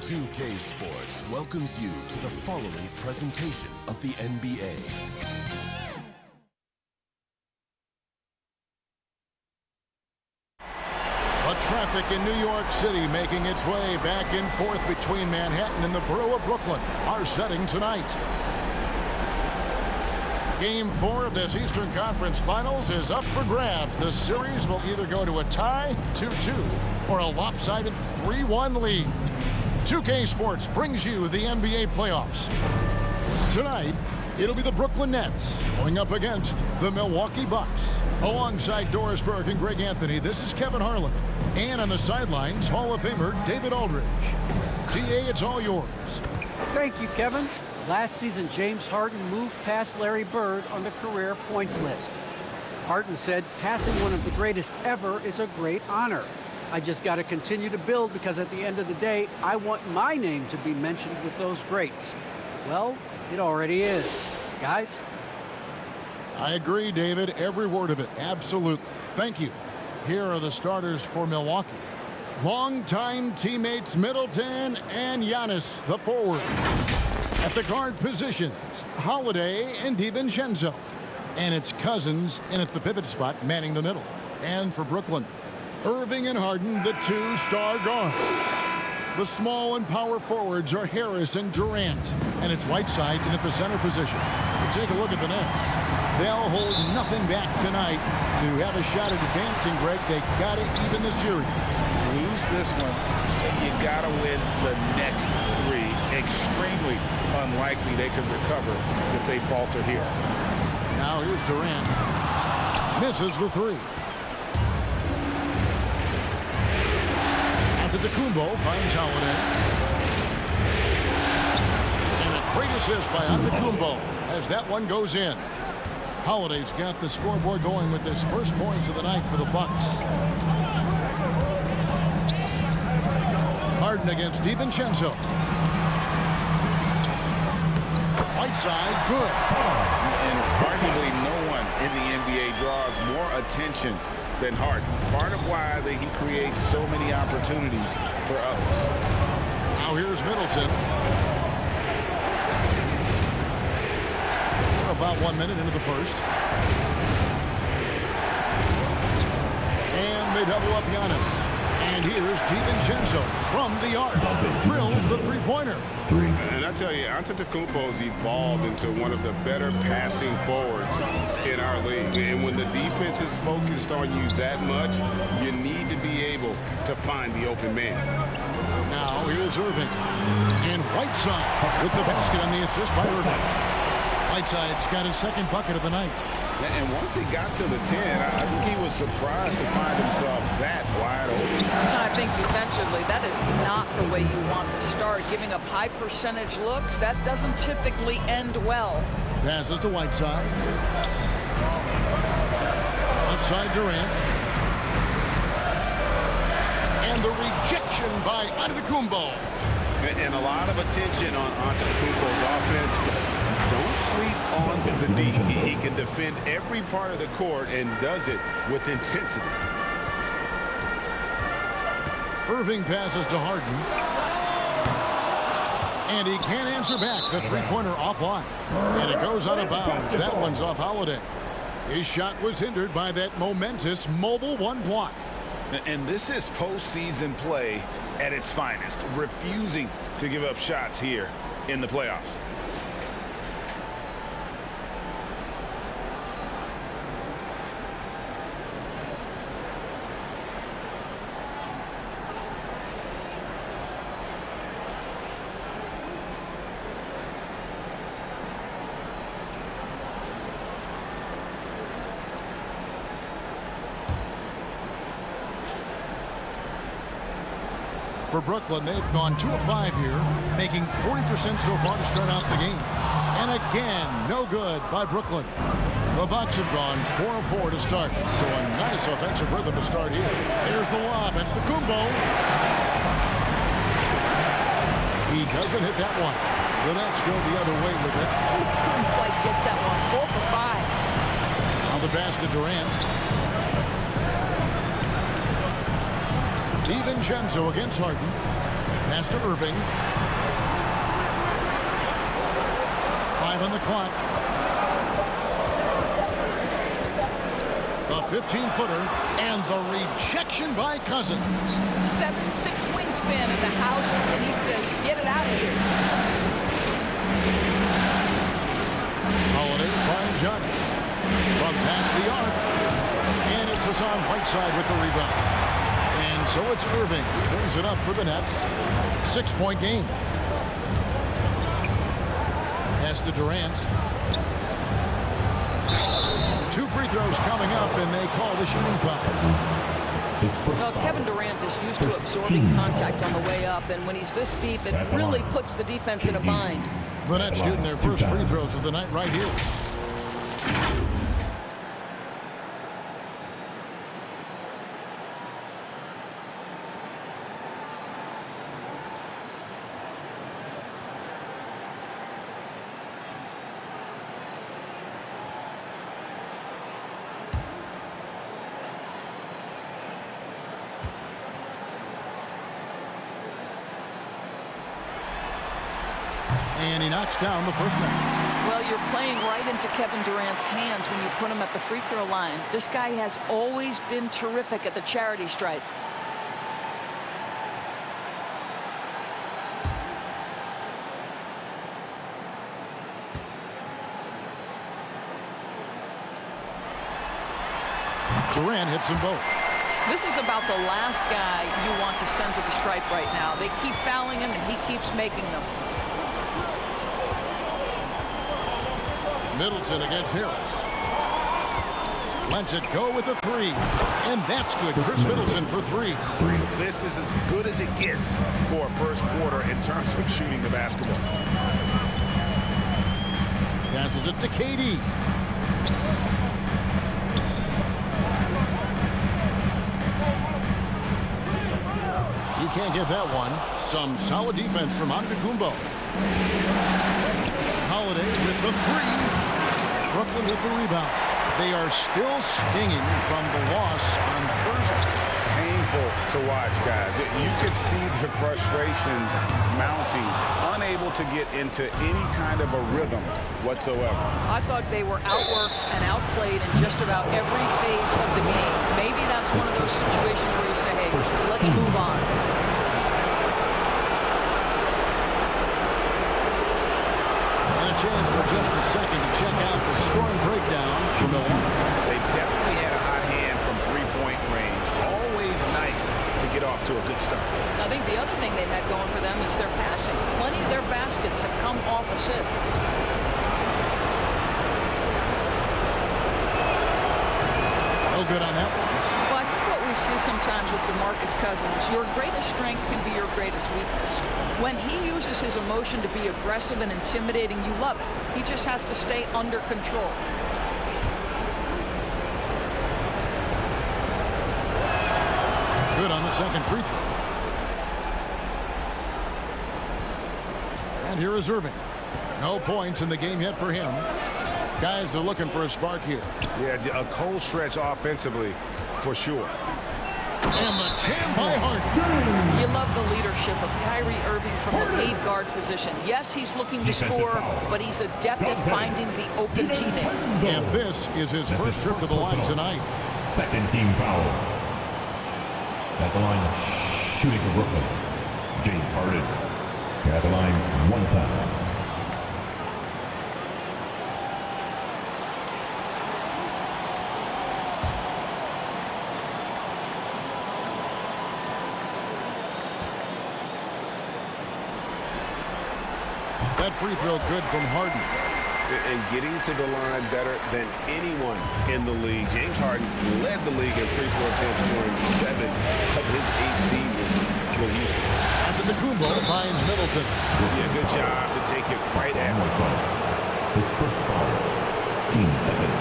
2K Sports welcomes you to the following presentation of the NBA. Traffic in New York City making its way back and forth between Manhattan and the borough of Brooklyn. Our setting tonight. Game 4 of this Eastern Conference Finals is up for grabs. The series will either go to a tie, 2-2, or a lopsided 3-1 lead. 2K Sports brings you the NBA playoffs. Tonight, it'll be the Brooklyn Nets going up against the Milwaukee Bucks. Alongside Doris Burke and Greg Anthony, this is Kevin Harlan. And on the sidelines, Hall of Famer David Aldridge. DA, it's all yours. Thank you, Kevin. Last season, James Harden moved past Larry Bird on the career points list. Harden said, passing one of the greatest ever is a great honor. I just got to continue to build because at the end of the day, I want my name to be mentioned with those greats. Well, it already is. Guys? I agree, David. Every word of it. Absolutely. Thank you. Here are the starters for Milwaukee. Longtime teammates Middleton and Giannis, the forward. At the guard positions, Holiday and DiVincenzo. And it's Cousins in at the pivot spot, manning the middle. And for Brooklyn, Irving and Harden, the two-star guards. The small and power forwards are Harris and Durant. And it's Whiteside in at the center position. And take a look at the Nets. They'll hold nothing back tonight to have a shot at advancing, Greg. They got to even the series. Lose this one, and you got to win the next three. Extremely unlikely they can recover if they falter here. Now here's Durant. Misses the three. Antetokounmpo finds Holiday. And a great assist by Antetokounmpo as that one goes in. Holiday's got the scoreboard going with his first points of the night for the Bucks. Harden against DiVincenzo. Whiteside, good. And arguably no one in the NBA draws more attention than Harden. Part of why he creates so many opportunities for others. Now here's Middleton. About 1 minute into the first. And they double up Giannis. And here's DiVincenzo from the arc. Drills the three-pointer. And I tell you, Antetokounmpo's evolved into one of the better passing forwards in our league. And when the defense is focused on you that much, you need to be able to find the open man. Now here's Irving. And Whiteside with the basket on the assist by Irving. Whiteside's got his second bucket of the night. And once he got to the 10, I think he was surprised to find himself that wide open. I think defensively, that is not the way you want to start. Giving up high percentage looks, that doesn't typically end well. Passes to Whiteside. Outside Durant. And the rejection by Antetokounmpo. And a lot of attention on Antetokounmpo's offense. Don't sleep on the D. He can defend every part of the court and does it with intensity. Irving passes to Harden. And he can't answer back. The three-pointer offline. And it goes out of bounds. That one's off Holiday. His shot was hindered by that momentous mobile one block. And this is postseason play at its finest. Refusing to give up shots here in the playoffs. For Brooklyn, they've gone 2 of 5 here, making 40% so far to start out the game. And again, no good by Brooklyn. The Bucks have gone 4 of 4 to start, so a nice offensive rhythm to start here. Here's the lob at Antetokounmpo. He doesn't hit that one. The Nets go the other way with it. He couldn't quite get that one. 4 for 5. Now the pass to Durant. DiVincenzo against Harden. Pass to Irving. 5 on the clock. The 15-footer and the rejection by Cousins. 7'6" wingspan in the house, and he says, get it out of here. Holiday finds Giannis from past the arc. And it's Hassan Whiteside with the rebound. And so it's Irving who brings it up for the Nets. 6-point game. Pass to Durant. 2 free throws coming up, and they call the shooting foul. Well, Kevin Durant is used to absorbing contact on the way up, and when he's this deep, it really puts the defense in a bind. The Nets shooting their first free throws of the night right here. And he knocks down the first one. Well, you're playing right into Kevin Durant's hands when you put him at the free throw line. This guy has always been terrific at the charity stripe. Durant hits them both. This is about the last guy you want to send to the stripe right now. They keep fouling him, and he keeps making them. Middleton against Harris. Lets it go with a 3. And that's good. Chris Middleton for 3. This is as good as it gets for a first quarter in terms of shooting the basketball. Passes it to KD. He can't get that one. Some solid defense from Antetokounmpo. Holiday with the 3. Brooklyn with the rebound. They are still stinging from the loss on Thursday. Painful to watch, guys. You could see the frustrations mounting, unable to get into any kind of a rhythm whatsoever. I thought they were outworked and outplayed in just about every phase of the game. Maybe that's one of those situations where you say, hey, let's move on. Chance for just a second to check out the scoring breakdown from Milwaukee. They definitely had a hot hand from three-point range. Always nice to get off to a good start. I think the other thing they've had going for them is their passing. Plenty of their baskets have come off assists. No good on that one. Well, I think what we see sometimes with DeMarcus Cousins, your greatest strength can be your greatest weakness. When he uses his emotion to be aggressive and intimidating, you love it. He just has to stay under control. Good on the second free throw. And here is Irving. No points in the game yet for him. Guys are looking for a spark here. Yeah, a cold stretch offensively for sure. And the jam by Harden. You love the leadership of Kyrie Irving from the lead guard position. Yes, he's looking to score, but he's adept at finding the open teammate. And this is his first trip to the line tonight. Second team foul. At the line, shooting for Brooklyn, James Harden. At the line, one time. That free throw good from Harden. And getting to the line better than anyone in the league. James Harden led the league in free throw attempts during 7 of his 8 seasons with Houston. Antetokounmpo finds Middleton. Yeah, good job to take it right at the goal. His first foul, team second.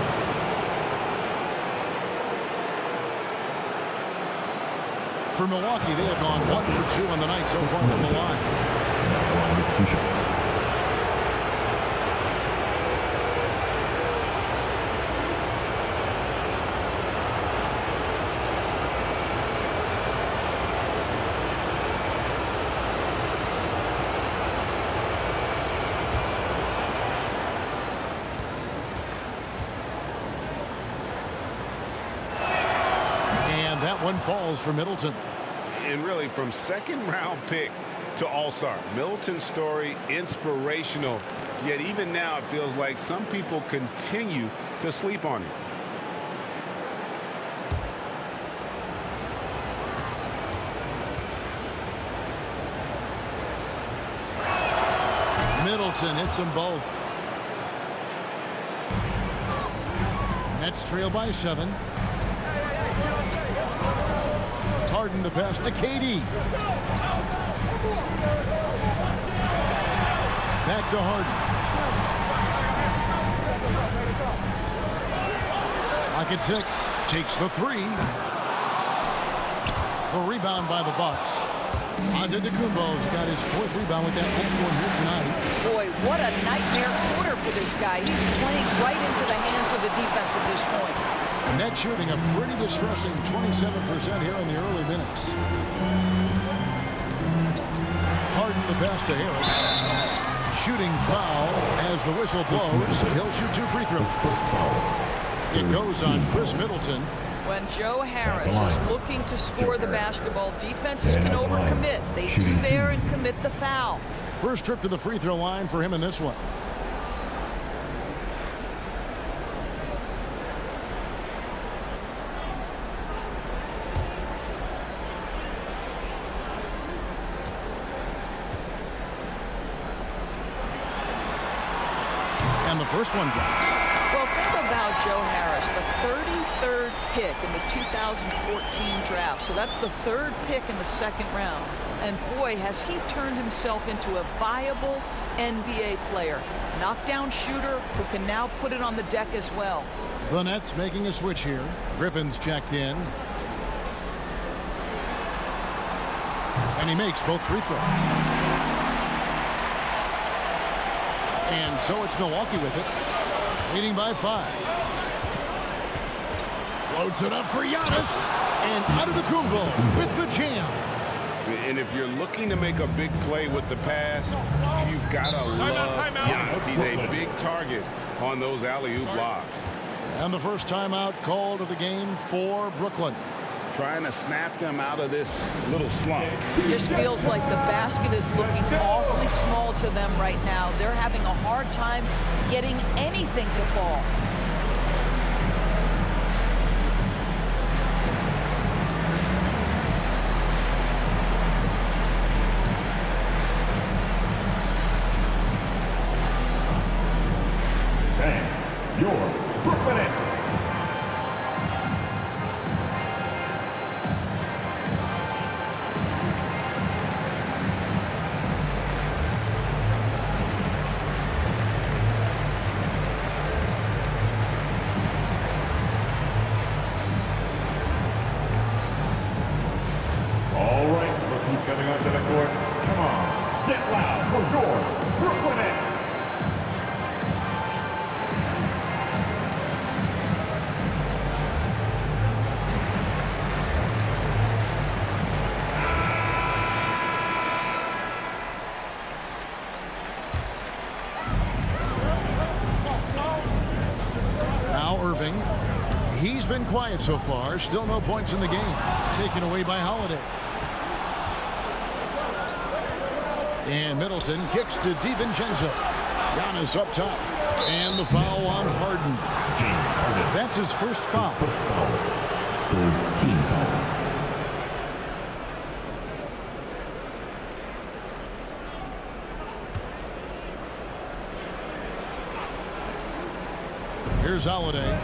For Milwaukee, they have gone 1 for 2 on the night so far from the line. At the line with 2 shots. that one falls for Middleton. And really, from second-round pick to all-star, Middleton's story inspirational. Yet even now, it feels like some people continue to sleep on him. Middleton hits them both. Nets trail by 7. Harden the pass to KD. Back to Harden. Lock at 6. Takes the 3. The rebound by the Bucks. Antetokounmpo's got his 4th rebound with that last one here tonight. Boy, what a nightmare quarter for this guy. He's playing right into the hands of the defense at this point. Net shooting a pretty distressing 27% here in the early minutes. Harden the pass to Harris. Shooting foul as the whistle blows. He'll shoot 2 free throws. It goes on Chris Middleton. When Joe Harris is looking to score the basketball, defenses can overcommit. They do there and commit the foul. First trip to the free throw line for him in this one. And the first one drops. Well, think about Joe Harris, the 33rd pick in the 2014 draft. So that's the 3rd pick in the 2nd round. And boy, has he turned himself into a viable NBA player. Knockdown shooter who can now put it on the deck as well. The Nets making a switch here. Griffin's checked in. And he makes both free throws. And so it's Milwaukee with it. Leading by 5. Floats it up for Giannis. And Antetokounmpo with the jam. And if you're looking to make a big play with the pass, you've got to love Giannis. He's a big target on those alley-oop lobs. And the first timeout called of the game for Brooklyn. Trying to snap them out of this little slump. It just feels like the basket is looking awfully small to them right now. They're having a hard time getting anything to fall. And your Brooklyn Nets. Coming onto the court. Come on, get loud for your Brooklyn Nets. Now Irving. He's been quiet so far. Still no points in the game. Taken away by Holiday. And Middleton kicks to DiVincenzo. Giannis up top. And the foul on Harden. That's his first foul. Third team foul. Here's Holiday.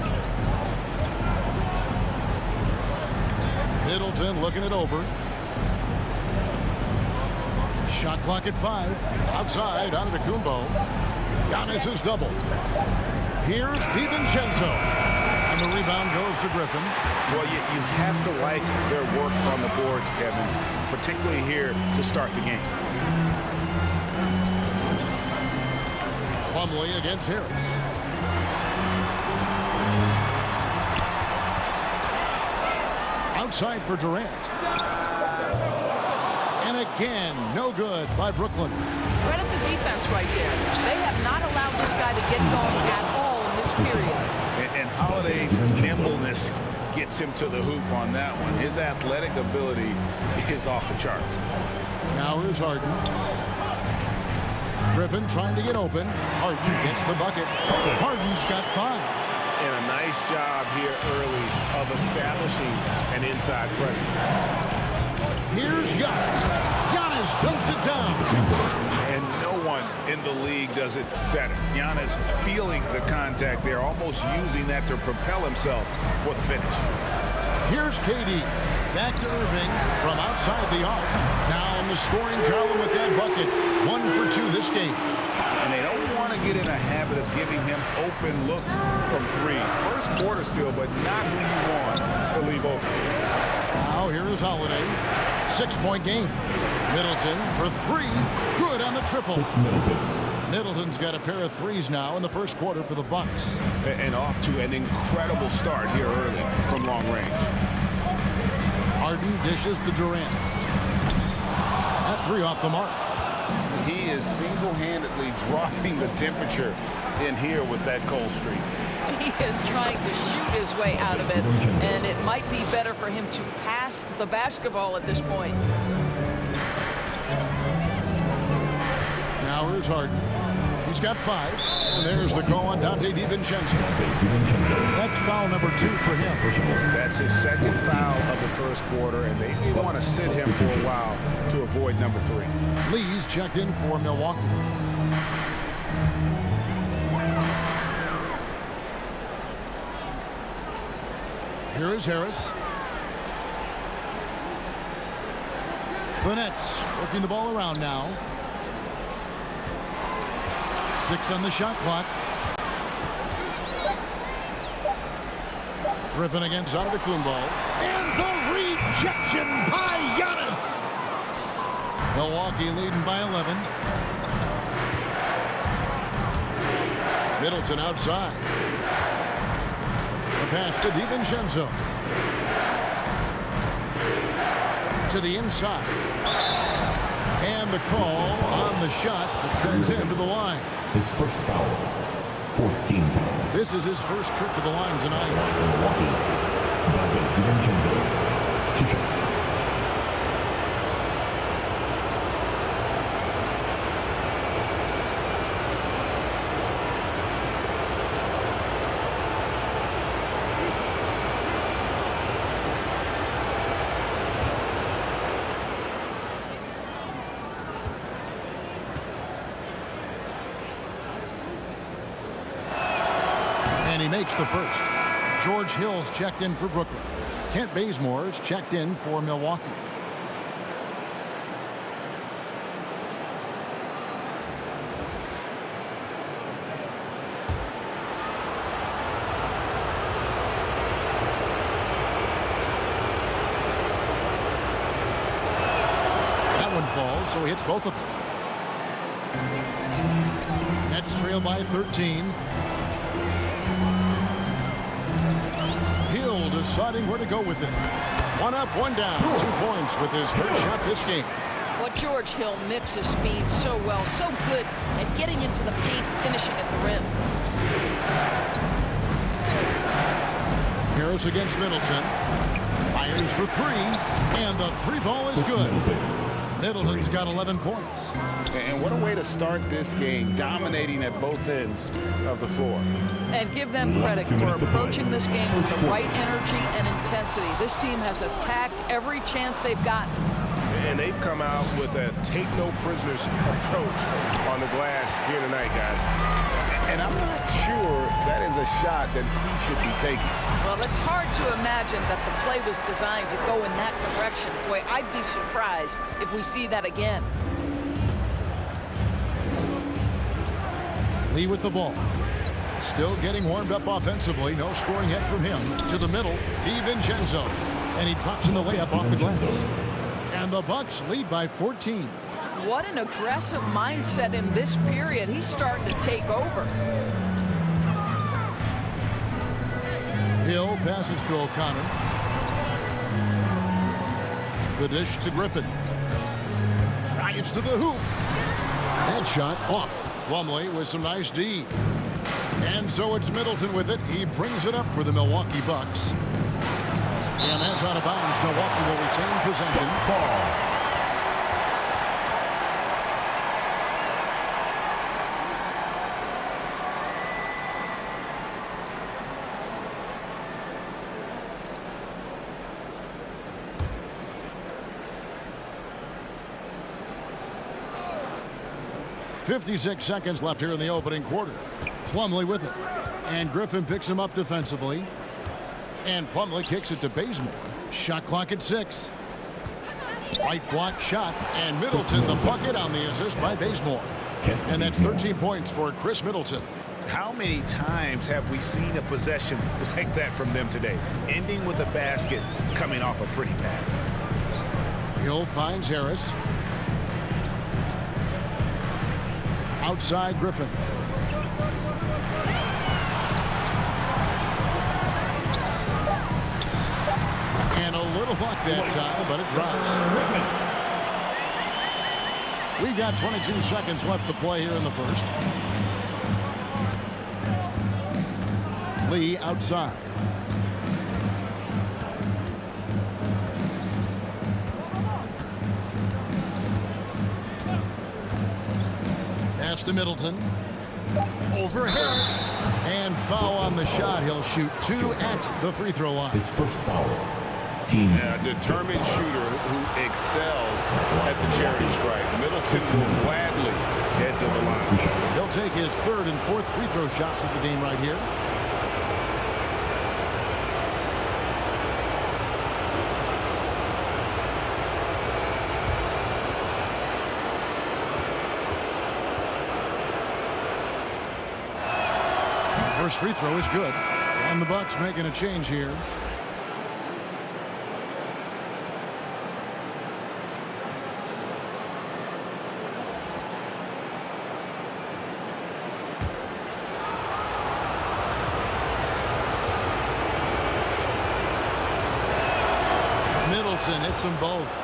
Middleton looking it over. Shot clock at 5. Outside, Antetokounmpo. Giannis is doubled. Here's DiVincenzo. And the rebound goes to Griffin. Well, you have to like their work on the boards, Kevin, particularly here to start the game. Plumlee against Harris. Outside for Durant. And again, no good by Brooklyn. Credit the defense right there. They have not allowed this guy to get going at all in this period. And Holiday's nimbleness gets him to the hoop on that one. His athletic ability is off the charts. Now here's Harden. Griffin trying to get open. Harden gets the bucket. Harden's got 5. And a nice job here early of establishing an inside presence. Here's Giannis. Giannis dunks it down. And no one in the league does it better. Giannis feeling the contact there, almost using that to propel himself for the finish. Here's KD. Back to Irving from outside the arc. Now in the scoring column with that bucket. 1 for 2 this game. And they don't want to get in a habit of giving him open looks from 3. First quarter still, but not who you want to leave open. Now here is Holiday. 6-point game. Middleton for 3. Good on the triple. Middleton's got a pair of 3s now in the first quarter for the Bucks. And off to an incredible start here early from long range. Harden dishes to Durant. That 3 off the mark. He is single-handedly dropping the temperature in here with that cold streak. He is trying to shoot his way out of it, and it might be better for him to pass the basketball at this point. Now here's Harden. He's got 5. And there's the call on Dante DiVincenzo. That's foul number 2 for him. That's his second foul of the first quarter, and they may want to sit him for a while to avoid number 3. Lee's checked in for Milwaukee. Here is Harris. The Nets working the ball around now. 6 on the shot clock. Griffin against Antetokounmpo. And the rejection by Giannis. Milwaukee leading by 11. Middleton outside. The pass to DiVincenzo. To the inside. And the call on the shot that sends him to the line. His first foul. 4th team foul. This is his first trip to the line tonight. Milwaukee. Dante DiVincenzo. 2 shots. He makes the first. George Hill's checked in for Brooklyn. Kent Bazemore's checked in for Milwaukee. That one falls, so he hits both of them. Nets trail by 13. Deciding where to go with it. 1 up, 1 down. 2 points with his first shot this game. Well, George Hill mixes speed so well, so good at getting into the paint, finishing at the rim. Harris against Middleton. Fires for 3, and the 3 ball is good. Middleton's got 11 points. And what a way to start this game, dominating at both ends of the floor. And give them credit for approaching this game with the right energy and intensity. This team has attacked every chance they've gotten. And they've come out with a take-no-prisoners approach on the glass here tonight, guys. And I'm not sure that is a shot that he should be taking. Well, it's hard to imagine that the play was designed to go in that direction. Boy, I'd be surprised if we see that again. Lee with the ball. Still getting warmed up offensively. No scoring yet from him. To the middle, DiVincenzo. And he drops in the layup off the glass. And the Bucks lead by 14. What an aggressive mindset in this period. He's starting to take over. Hill passes to O'Connor. The dish to Griffin. Drives to the hoop. Headshot off. Plumlee with some nice D. And so it's Middleton with it. He brings it up for the Milwaukee Bucks. And that's out of bounds. Milwaukee will retain possession. Ball. .56 seconds left here in the opening quarter. Plumlee with it. And Griffin picks him up defensively. And Plumlee kicks it to Bazemore. Shot clock at 6. Right block shot. And Middleton the bucket on the assist by Bazemore. And that's 13 points for Chris Middleton. How many times have we seen a possession like that from them today? Ending with a basket, coming off a pretty pass. Hill finds Harris. Outside Griffin. And a little luck that time, but it drops. We've got 22 seconds left to play here in the first. Lee outside. Pass to Middleton. Over Harris. And foul on the shot. He'll shoot 2 at the free throw line. His first foul. Teams. A determined shooter who excels at the charity stripe. Middleton will gladly head to the line. He'll take his 3rd and 4th free throw shots of the game right here. First free throw is good. And the Bucks making a change here. Middleton hits them both.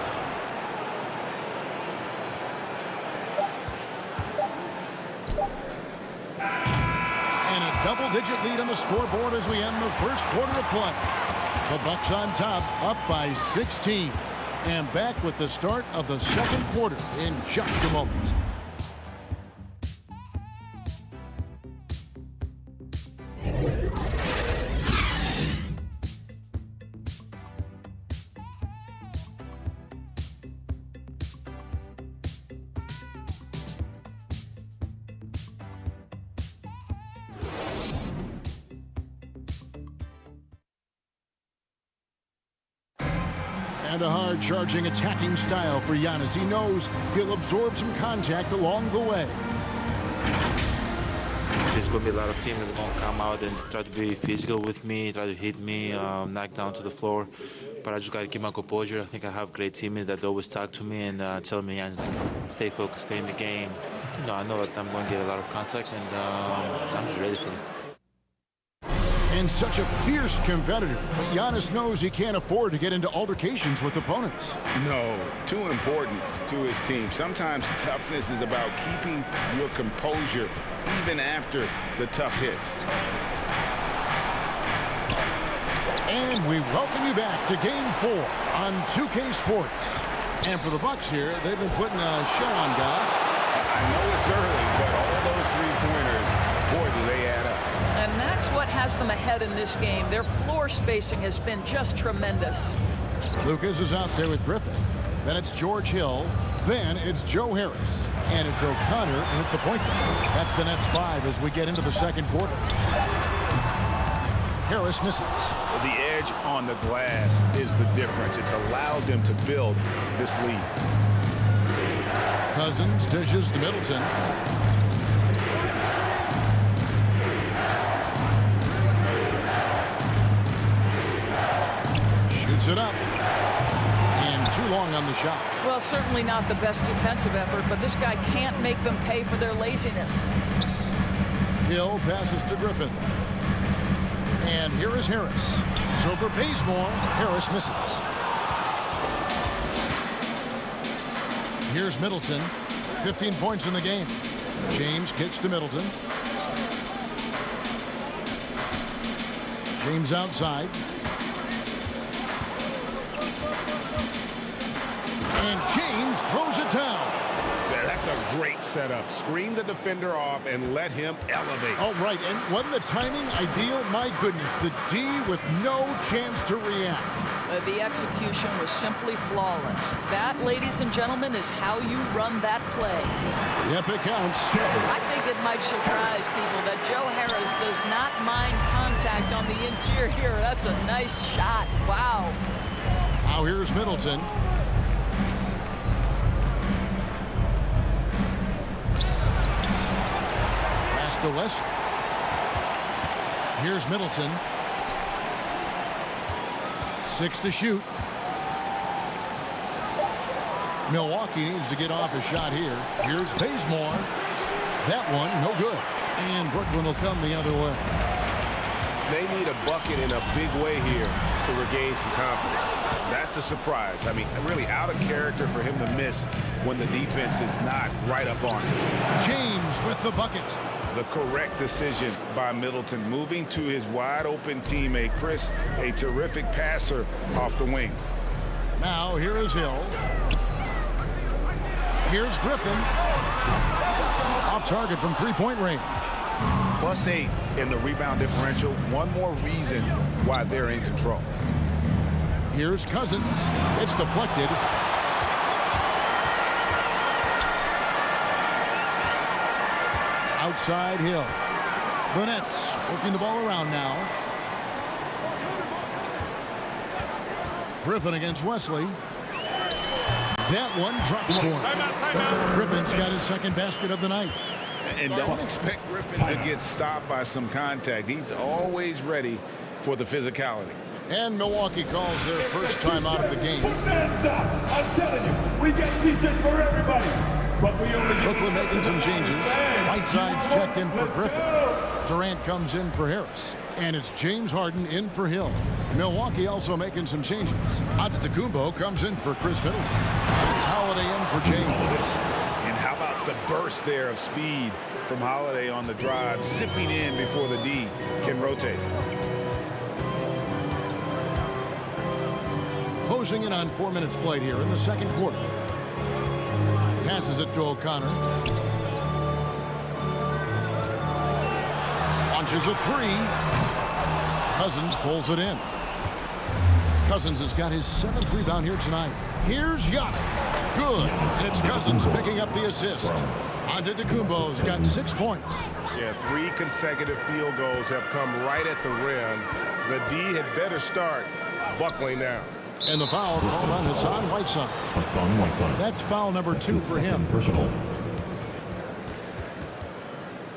Double-digit lead on the scoreboard as we end the first quarter of play. The Bucks on top, up by 16. And back with the start of the second quarter in just a moment. And a hard-charging attacking style for Giannis. He knows he'll absorb some contact along the way. There's going to be a lot of teams that are going to come out and try to be physical with me, try to hit me, knock down to the floor. But I just got to keep my composure. I think I have great teammates that always talk to me and tell me, stay focused, stay in the game. I know that I'm going to get a lot of contact, and I'm just ready for it. And such a fierce competitor, but Giannis knows he can't afford to get into altercations with opponents. No, too important to his team. Sometimes toughness is about keeping your composure even after the tough hits. And we welcome you back to Game 4 on 2K Sports. And for the Bucks here, they've been putting a show on, guys. I know it's early, but all those three-pointers, boy, do they add up. And that's what has them ahead in this game. Their floor spacing has been just tremendous. Lucas is out there with Griffin. Then it's George Hill. Then it's Joe Harris. And it's O'Connor in at the point guard. That's the Nets 5 as we get into the second quarter. Harris misses. The edge on the glass is the difference. It's allowed them to build this lead. Cousins dishes to Middleton. Shoots it up. And too long on the shot. Well, certainly not the best defensive effort, but this guy can't make them pay for their laziness. Hill passes to Griffin. And here is Harris. So for Bazemore, Harris misses. Here's Middleton. 15 points in the game. James kicks to Middleton. James outside. And James throws it down. Yeah, that's a great setup. Screen the defender off and let him elevate. Oh, right. And wasn't the timing ideal? My goodness, the D with no chance to react. The execution was simply flawless. That, ladies and gentlemen, is how you run that play. Yep, it counts. I think it might surprise people that Joe Harris does not mind contact on the interior. That's a nice shot. Wow. Now here's Middleton. Pass to West. Here's Middleton. 6 to shoot. Milwaukee needs to get off a shot here. Here's Bazemore. That one, no good. And Brooklyn will come the other way. They need a bucket in a big way here to regain some confidence. That's a surprise. I mean, really out of character for him to miss when the defense is not right up on him. James with the bucket. The correct decision by Middleton, moving to his wide-open teammate, Chris, a terrific passer off the wing. Now, here is Hill. Here's Griffin. Off target from three-point range. +8 in the rebound differential. One more reason why they're in control. Here's Cousins. It's deflected. Outside Hill. The Nets working the ball around now. Griffin against Wesley. That one drops for him. Griffin's got his second basket of the night. And don't expect Griffin to get stopped by some contact. He's always ready for the physicality. And Milwaukee calls their first time out of the game. I'm telling you, we get t-shirts for everybody. But we only Brooklyn making some changes. Whiteside's checked in for Griffin. Durant comes in for Harris. And it's James Harden in for Hill. Milwaukee also making some changes. Antetokounmpo comes in for Chris Middleton. And it's Holiday in for James. And how about the burst there of speed from Holiday on the drive, zipping in before the D can rotate. Closing in on 4 minutes played here in the second quarter. Passes it to O'Connor. Launches a three. Cousins pulls it in. Cousins has got his 7th rebound here tonight. Here's Giannis. Good. And it's Cousins picking up the assist. Antetokounmpo's got 6 points. Yeah, 3 consecutive field goals have come right at the rim. The D had better start buckling now. And the foul called on Hassan Whiteside. Hassan Whiteside. That's foul number 2 for him. Personal.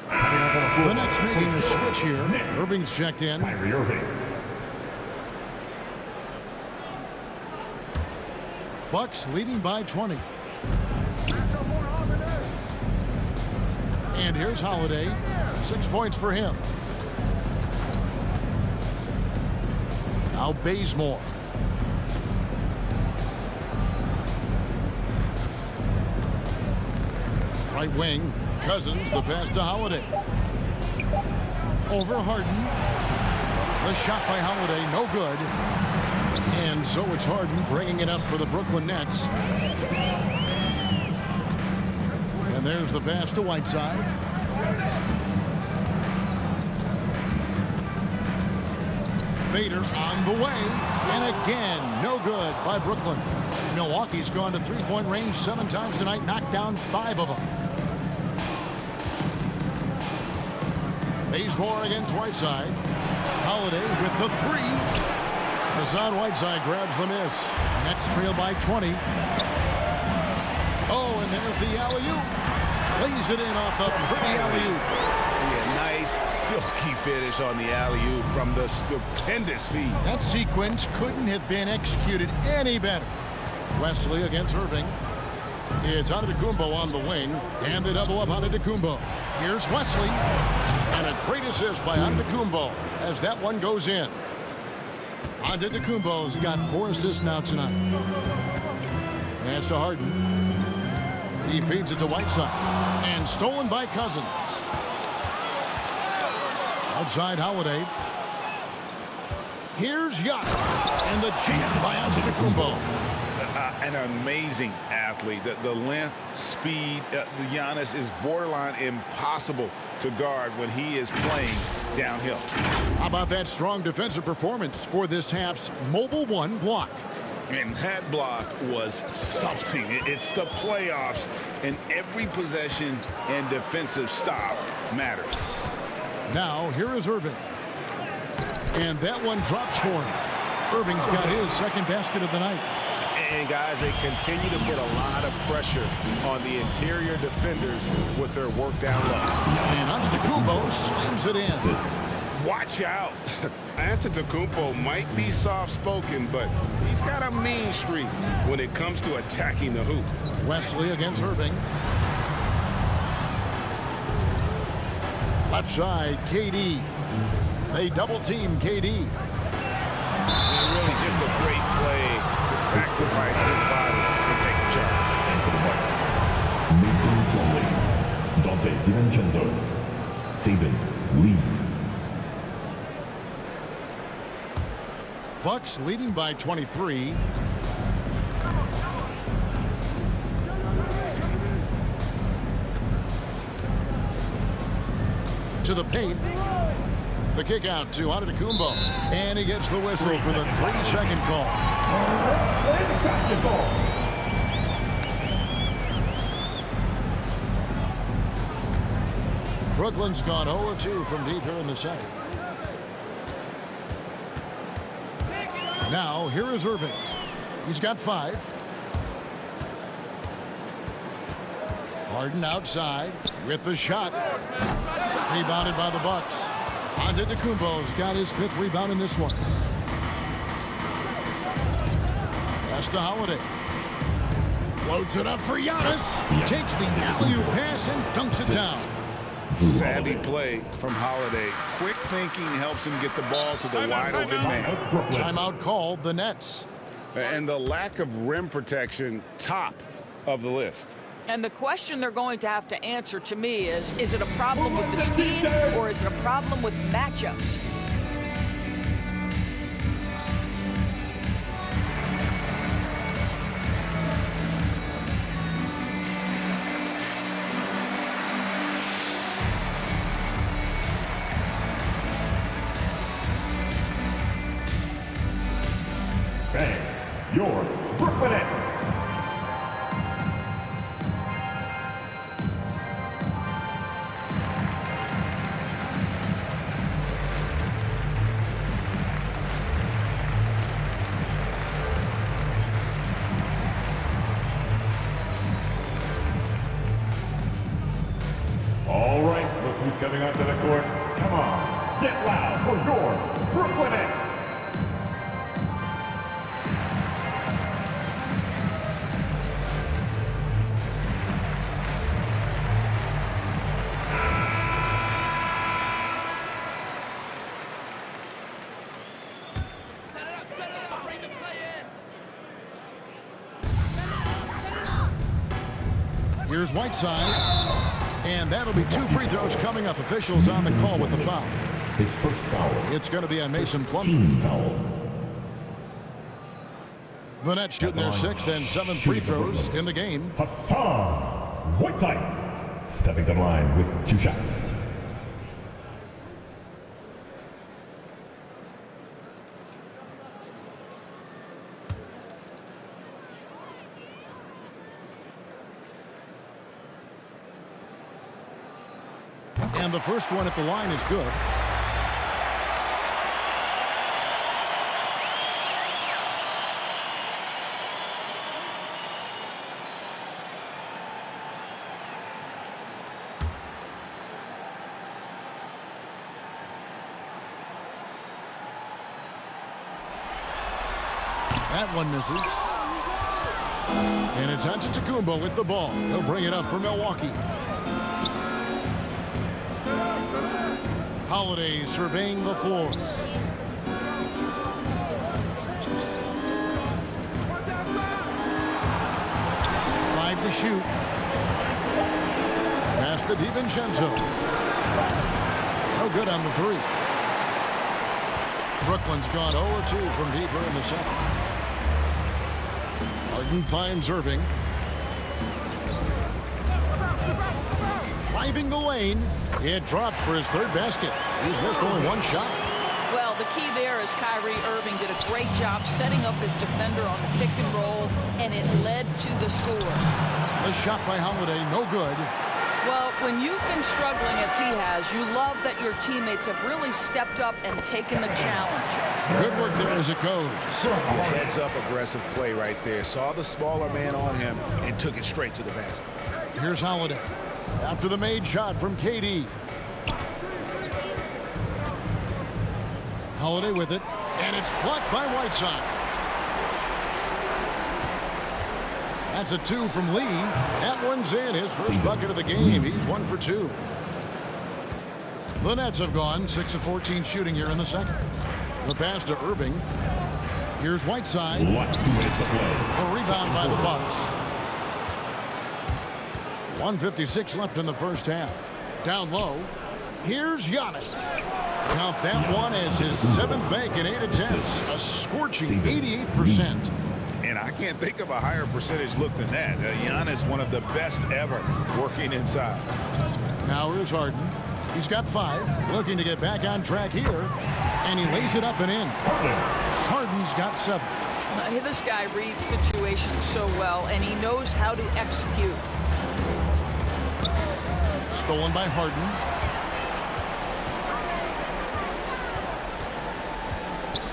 The Nets making a switch here. Irving's checked in. Kyrie Irving. Bucks leading by 20. And here's Holiday. 6 points for him. Now Bazemore. Right wing. Cousins, the pass to Holiday. Over Harden. The shot by Holiday, no good. And so it's Harden bringing it up for the Brooklyn Nets. And there's the pass to Whiteside. Fader on the way. And again, no good by Brooklyn. Milwaukee's gone to three-point range 7 times tonight, knocked down 5 of them. Bazemore against Whiteside. Holiday with the 3. Hassan Whiteside grabs the miss. Nets trail by 20. Oh, and there's the alley-oop. Plays it in off the pretty alley-oop. Yeah, nice silky finish on the alley-oop from the stupendous feed. That sequence couldn't have been executed any better. Wesley against Irving. It's Antetokounmpo on the wing, and they double up Antetokounmpo. Here's Wesley, and a great assist by Antetokounmpo as that one goes in. Antetokounmpo's got 4 assists now tonight. Pass to Harden. He feeds it to Whiteside, and stolen by Cousins. Outside Holiday. Here's Giannis, and the jam by Antetokounmpo. An amazing athlete. The length, speed, the Giannis is borderline impossible to guard when he is playing downhill. How about that strong defensive performance for this half's Mobile One block? And that block was something. It's the playoffs, and every possession and defensive stop matters. Now, here is Irving. And that one drops for him. Irving's got his second basket of the night. And, guys, they continue to put a lot of pressure on the interior defenders with their work down low. And Antetokounmpo slams it in. Watch out. Antetokounmpo might be soft-spoken, but he's got a mean streak when it comes to attacking the hoop. Wesley against Irving. Left side, KD. They double-team KD. And really just a great play to sacrifice his body and take the charge. And for the Bucks, Mason Plumlee, Dante DiVincenzo, Saban Lee. Bucks leading by 23. To the paint. The kick out to Antetokounmpo. And he gets the whistle for the 3-second call. Brooklyn's gone 0-2 from deep here in the second. Now, here is Irving. He's got 5. Harden outside with the shot. Rebounded by the Bucks. Antetokounmpo's got his 5th rebound in this one. Pass to Holiday. Floats it up for Giannis. Takes the alley-oop pass and dunks it down. Savvy play from Holiday. Quick thinking helps him get the ball to the wide-open man. Timeout called the Nets. And the lack of rim protection, top of the list. And the question they're going to have to answer to me is it a problem with the scheme or is it a problem with matchups? Bang, your Brooklyn Nets. All right, look who's coming onto the court. Come on, get loud for your Brooklyn Nets. Here's Whiteside. And that'll be 2 free throws coming up. Officials on the call with the foul. His first foul. It's going to be on Mason Plumlee. Team foul. The Nets shooting their 6th and 7th free throws in the game. Hassan Whiteside stepping to the line with 2 shots. And the first one at the line is good. That one misses. And it's Antetokounmpo with the ball. He'll bring it up for Milwaukee. Holiday surveying the floor. 5 to shoot. Pass to DiVincenzo. No good on the 3. Brooklyn's gone 0-2 from deeper in the second. Harden finds Irving. Driving the lane. It drops for his third basket. He's missed only one shot. Well, the key there is Kyrie Irving did a great job setting up his defender on the pick and roll, and it led to the score. The shot by Holiday, no good. Well, when you've been struggling as he has, you love that your teammates have really stepped up and taken the challenge. Good work there as it goes. Heads-up aggressive play right there. Saw the smaller man on him and took it straight to the basket. Here's Holiday. After the made shot from KD. Holiday with it, and it's blocked by Whiteside. That's a 2 from Lee. That one's in. His first bucket of the game. He's 1 for 2. The Nets have gone 6 of 14 shooting here in the second. The pass to Irving. Here's Whiteside. A rebound by the Bucks. 1:56 left in the first half. Down low. Here's Giannis. Count that one as his 7th make in 8 attempts. A scorching 88%. And I can't think of a higher percentage look than that. Giannis, one of the best ever working inside. Now here's Harden. He's got 5. Looking to get back on track here. And he lays it up and in. Harden's got 7. This guy reads situations so well, and he knows how to execute. Stolen by Harden.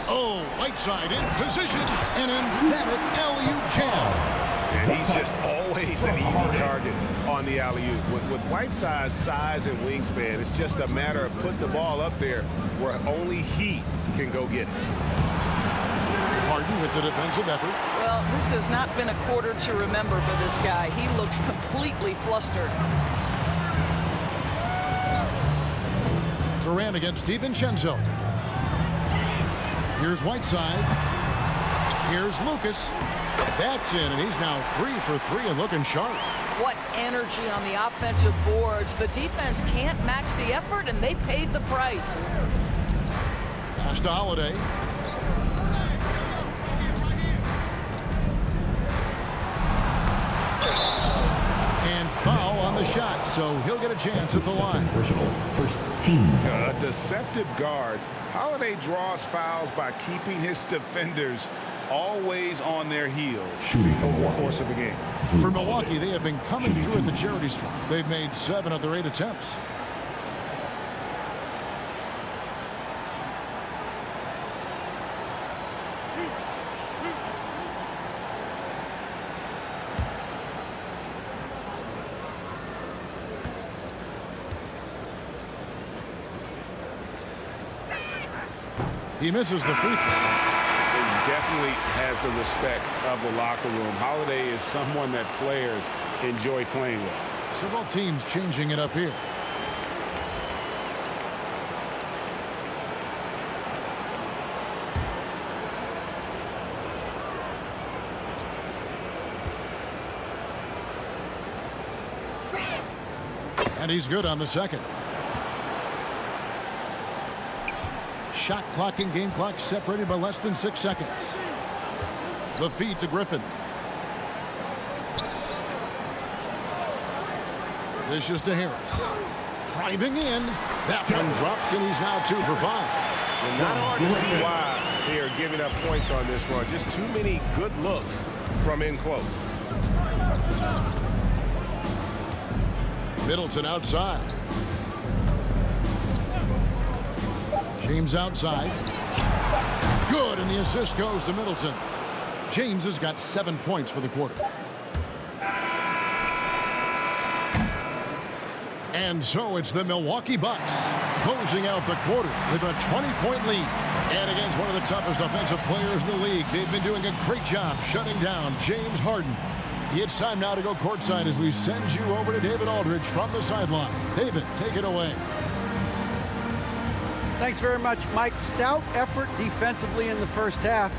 Oh, Whiteside in position. An emphatic alley-oop jam. And he's just always an easy target on the alley-oop. With Whiteside's size and wingspan, it's just a matter of putting the ball up there where only he can go get it. Harden with the defensive effort. Well, this has not been a quarter to remember for this guy. He looks completely flustered. Durant against DiVincenzo. Here's Whiteside. Here's Lucas. That's in, and he's now 3 for 3 and looking sharp. What energy on the offensive boards. The defense can't match the effort, and they paid the price. Pass to Holiday. And foul on the shot, so he'll get a chance at the line. First team. A deceptive guard. Holiday draws fouls by keeping his defenders always on their heels over the course of the game. For Milwaukee, they have been coming through at the charity stripe. They've made 7 of their 8 attempts. He misses the free throw. He definitely has the respect of the locker room. Holiday is someone that players enjoy playing with. So both teams changing it up here. And he's good on the second. Shot clock and game clock separated by less than 6 seconds. The feed to Griffin. This is to Harris. Driving in. That one drops, and he's now 2 for 5. Well, not hard to see why they are giving up points on this run. Just too many good looks from in close. Middleton outside. James outside. Good, and the assist goes to Middleton. James has got 7 points for the quarter. And so it's the Milwaukee Bucks closing out the quarter with a 20-point lead. And against one of the toughest offensive players in the league, they've been doing a great job shutting down James Harden. It's time now to go courtside as we send you over to David Aldridge from the sideline. David, take it away. Thanks very much, Mike. Stout effort defensively in the first half.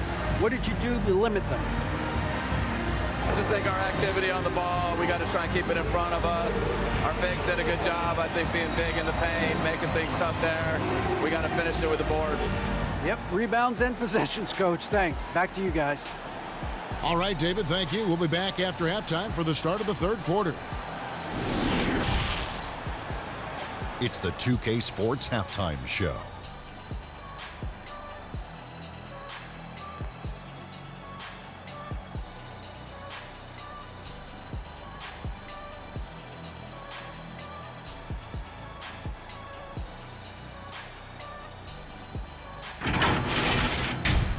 What did you do to limit them? I just think our activity on the ball, we got to try and keep it in front of us. Our bigs did a good job, I think, being big in the paint, making things tough there. We got to finish it with the board. Yep, rebounds and possessions, Coach. Thanks. Back to you guys. All right, David, thank you. We'll be back after halftime for the start of the third quarter. It's the 2K Sports Halftime Show.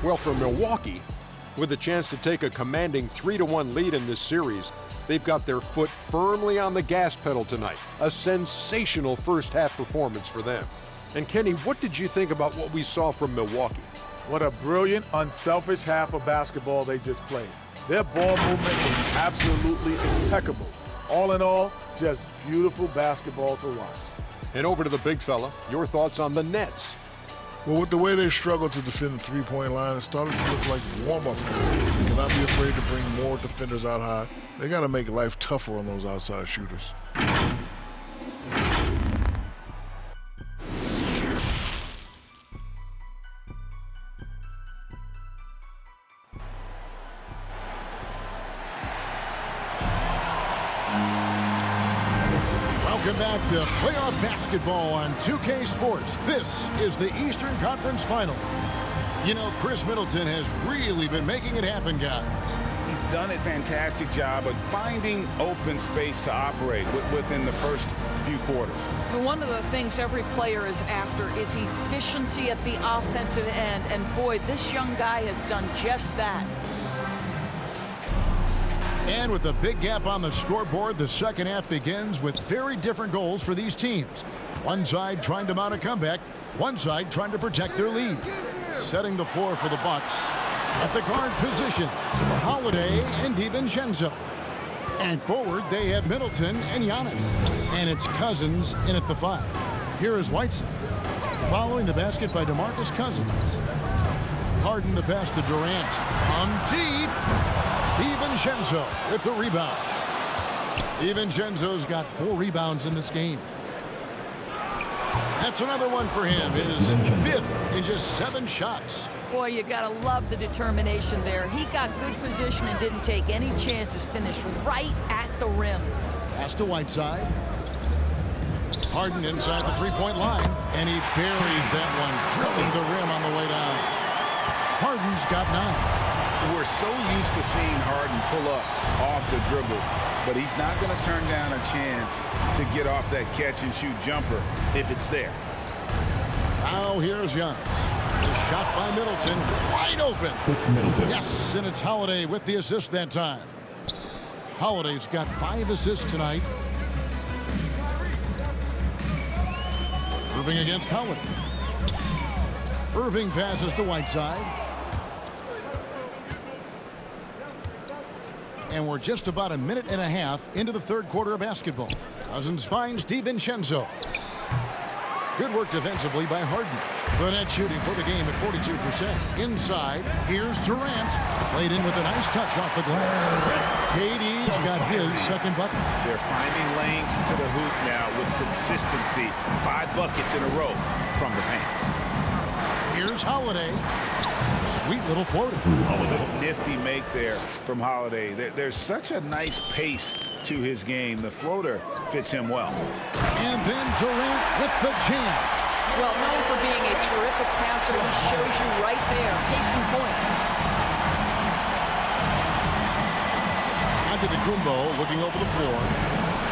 Well, for Milwaukee, with a chance to take a commanding 3-1 lead in this series, they've got their foot firmly on the gas pedal tonight. A sensational first-half performance for them. And Kenny, what did you think about what we saw from Milwaukee? What a brilliant, unselfish half of basketball they just played. Their ball movement was absolutely impeccable. All in all, just beautiful basketball to watch. And over to the big fella, your thoughts on the Nets. Well, with the way they struggled to defend the three-point line, it started to look like warm-up. They cannot be afraid to bring more defenders out high. They got to make life tougher on those outside shooters. Welcome back to playoff basketball on 2K Sports. This is the Eastern Conference Final. You know, Chris Middleton has really been making it happen, guys. He's done a fantastic job of finding open space to operate within the first few quarters. Well, one of the things every player is after is efficiency at the offensive end. And boy, this young guy has done just that. And with a big gap on the scoreboard, the second half begins with very different goals for these teams. One side trying to mount a comeback, one side trying to protect their lead. Setting the floor for the Bucks. At the guard position, Holiday and DiVincenzo. And forward, they have Middleton and Giannis. And it's Cousins in at the 5. Here is Whiteside. Following the basket by DeMarcus Cousins. Harden the pass to Durant. On deep. DiVincenzo with the rebound. DiVincenzo's got 4 rebounds in this game. That's another one for him. His 5th in just 7 shots. Boy, you gotta love the determination there. He got good position and didn't take any chances. Finished right at the rim. Pass to Whiteside. Harden inside the 3-point line, and he buries that one, drilling the rim on the way down. Harden's got 9. We're so used to seeing Harden pull up off the dribble, but he's not going to turn down a chance to get off that catch-and-shoot jumper if it's there. Now here's Giannis. The shot by Middleton, wide open. Yes, and it's Holiday with the assist that time. Holiday's got 5 assists tonight. Irving against Holiday. Irving passes to Whiteside. And we're just about a minute and a half into the third quarter of basketball. Cousins finds DiVincenzo. Good work defensively by Harden. The net shooting for the game at 42%. Inside, here's Durant. Laid in with a nice touch off the glass. KD's got his second bucket. They're finding lanes to the hoop now with consistency. 5 buckets in a row from the paint. Here's Holiday. Sweet little floater. Nifty make there from Holiday. There's such a nice pace to his game. The floater fits him well. And then Durant with the jam. Well, known for being a terrific passer, he shows you right there. Case in point. Antetokounmpo looking over the floor.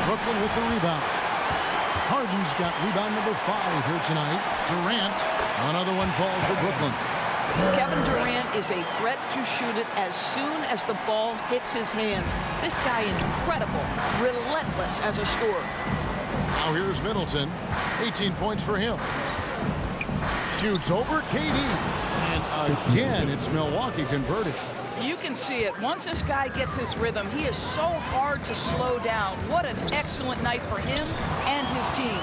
Brooklyn with the rebound. Harden's got rebound number 5 here tonight. Durant, another one falls for Brooklyn. Kevin Durant is a threat to shoot it as soon as the ball hits his hands. This guy incredible, relentless as a scorer. Now here's Middleton, 18 points for him. Shoots over KD. And again, it's Milwaukee converted. You can see it. Once this guy gets his rhythm, he is so hard to slow down. What an excellent night for him and his team.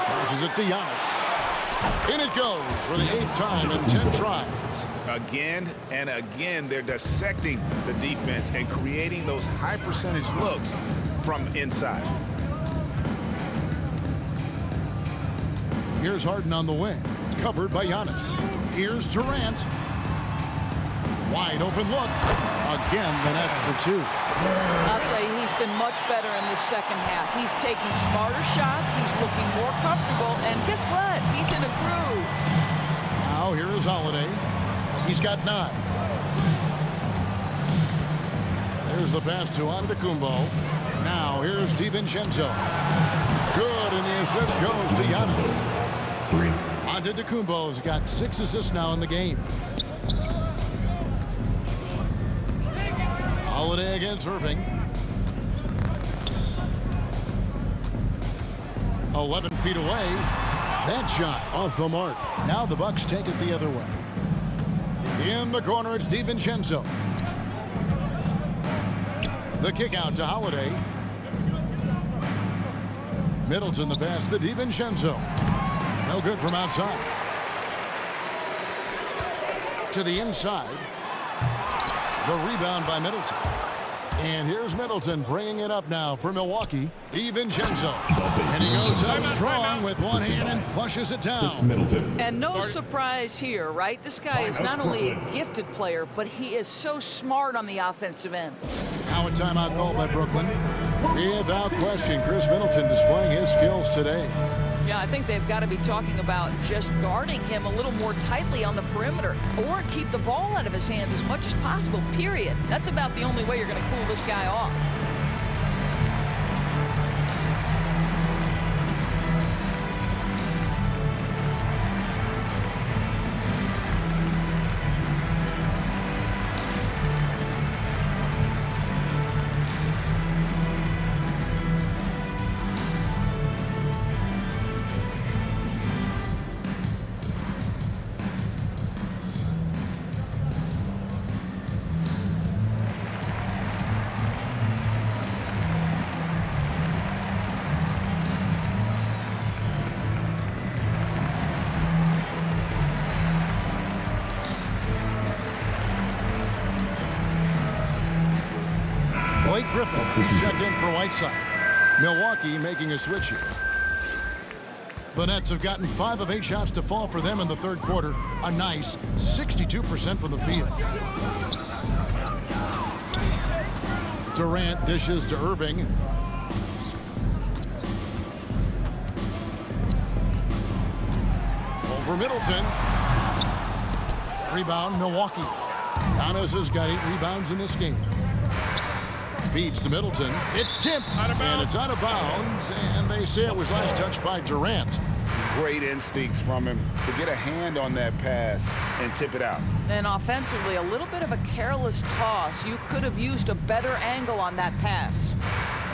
Passes it to Giannis. In it goes for the 8th time in 10 tries. Again and again, they're dissecting the defense and creating those high percentage looks from inside. Here's Harden on the wing, covered by Giannis. Here's Durant. Wide open look. Again, the Nets for two. I'll tell you, he's been much better in this second half. He's taking smarter shots. He's looking more comfortable. And guess what? He's in a groove. Now here is Holiday. He's got 9. There's the pass to Antetokounmpo. Now here's DiVincenzo. Good, and the assist goes to Giannis. 3. Antetokounmpo's got 6 assists now in the game. Holiday against Irving. 11 feet away. That shot off the mark. Now the Bucks take it the other way. In the corner, it's DiVincenzo. The kick out to Holiday. Middleton the pass to DiVincenzo. No good from outside. To the inside. The rebound by Middleton. And here's Middleton bringing it up now for Milwaukee. DiVincenzo. And he goes up strong with one hand and flushes it down. And no surprise here, right? This guy is not only a gifted player, but he is so smart on the offensive end. Now a timeout call by Brooklyn. Without question, Chris Middleton displaying his skills today. Yeah, I think they've got to be talking about just guarding him a little more tightly on the perimeter or keep the ball out of his hands as much as possible, period. That's about the only way you're going to cool this guy off. Blake Griffin, he's checked in for Whiteside. Milwaukee making a switch here. The Nets have gotten 5 of 8 shots to fall for them in the third quarter. A nice 62% from the field. Durant dishes to Irving. Over Middleton. Rebound, Milwaukee. Giannis has got 8 rebounds in this game. Feeds to Middleton. It's tipped. And it's out of bounds. And they say it was last touched by Durant. Great instincts from him to get a hand on that pass and tip it out. And offensively, a little bit of a careless toss. You could have used a better angle on that pass.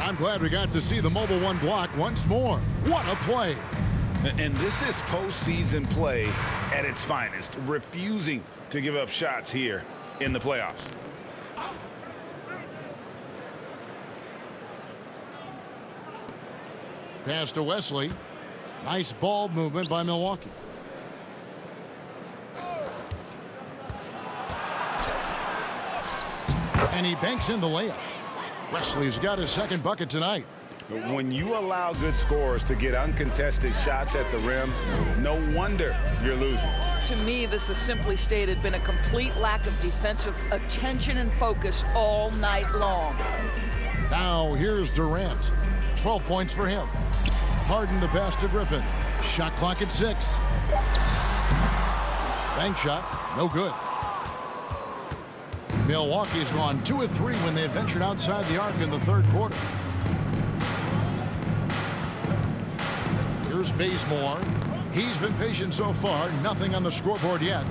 I'm glad we got to see the mobile one block once more. What a play. And this is postseason play at its finest, refusing to give up shots here in the playoffs. Pass to Wesley. Nice ball movement by Milwaukee. And he banks in the layup. Wesley's got his second bucket tonight. When you allow good scorers to get uncontested shots at the rim, no wonder you're losing. To me, this has simply stated been a complete lack of defensive attention and focus all night long. Now here's Durant. 12 points for him. Harden the pass to Griffin. Shot clock at 6. Bank shot, no good. Milwaukee's gone 2 of 3 when they ventured outside the arc in the third quarter. Here's Bazemore. He's been patient so far. Nothing on the scoreboard yet.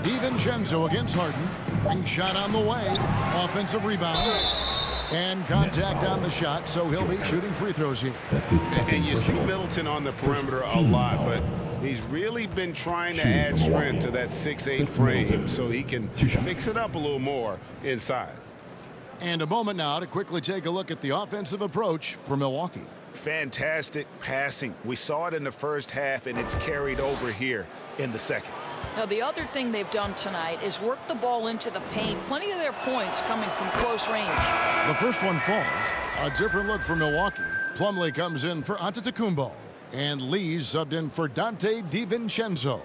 DiVincenzo against Harden. Ring shot on the way. Offensive rebound. And contact on the shot, so he'll be shooting free throws here. And you see Middleton on the perimeter a lot, but he's really been trying to add strength to that 6'8" frame so he can mix it up a little more inside. And a moment now to quickly take a look at the offensive approach for Milwaukee. Fantastic passing. We saw it in the first half, and it's carried over here in the second. Now, the other thing they've done tonight is work the ball into the paint. Plenty of their points coming from close range. The first one falls. A different look for Milwaukee. Plumlee comes in for Antetokounmpo. And Lee's subbed in for Dante DiVincenzo.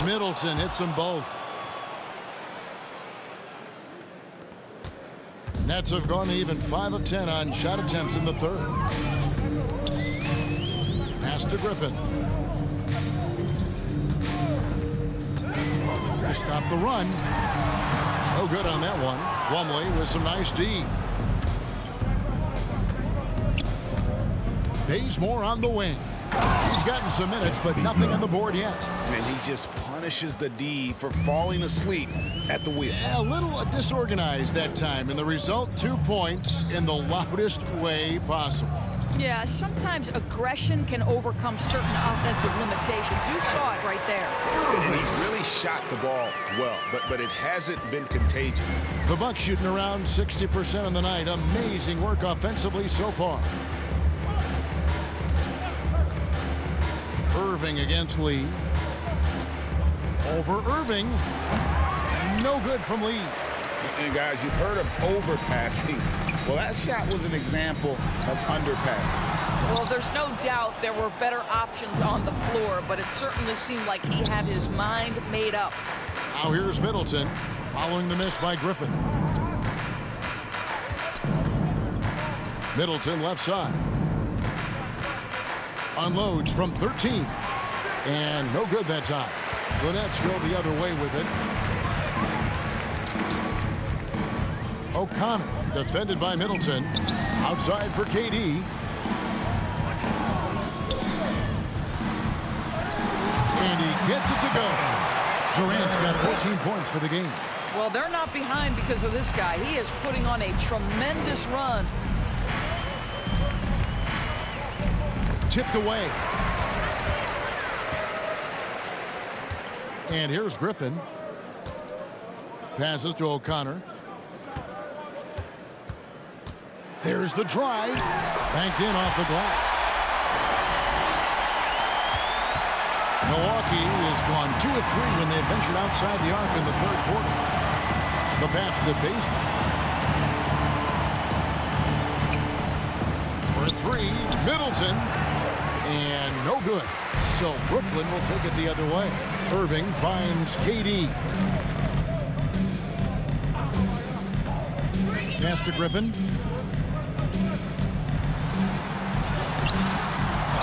Middleton hits them both. Nets have gone even 5 of 10 on shot attempts in the third. Pass to Griffin. To stop the run. No good on that one. Plumlee with some nice D. Bazemore on the wing. He's gotten some minutes, but nothing on the board yet. And he just punishes the D for falling asleep at the wheel. Yeah, a little disorganized that time, and the result, 2 points in the loudest way possible. Yeah, sometimes aggression can overcome certain offensive limitations. You saw it right there. And he's really shot the ball well, but it hasn't been contagious. The Bucks shooting around 60% on the night. Amazing work offensively so far. Irving against Lee. Over Irving. No good from Lee. And guys, you've heard of overpassing. Well, that shot was an example of underpassing. Well, there's no doubt there were better options on the floor, but it certainly seemed like he had his mind made up. Now here's Middleton, following the miss by Griffin. Middleton left side. Unloads from 13. And no good that time. The Nets go the other way with it. O'Connor, defended by Middleton. Outside for KD. And he gets it to go. Durant's got 14 points for the game. Well, they're not behind because of this guy. He is putting on a tremendous run. Tipped away. And here's Griffin. Passes to O'Connor. There's the drive. Banked in off the glass. Milwaukee has gone 2 of 3 when they ventured outside the arc in the third quarter. The pass to Bazemore. For 3, Middleton. And no good. So Brooklyn will take it the other way. Irving finds KD. Pass to Griffin.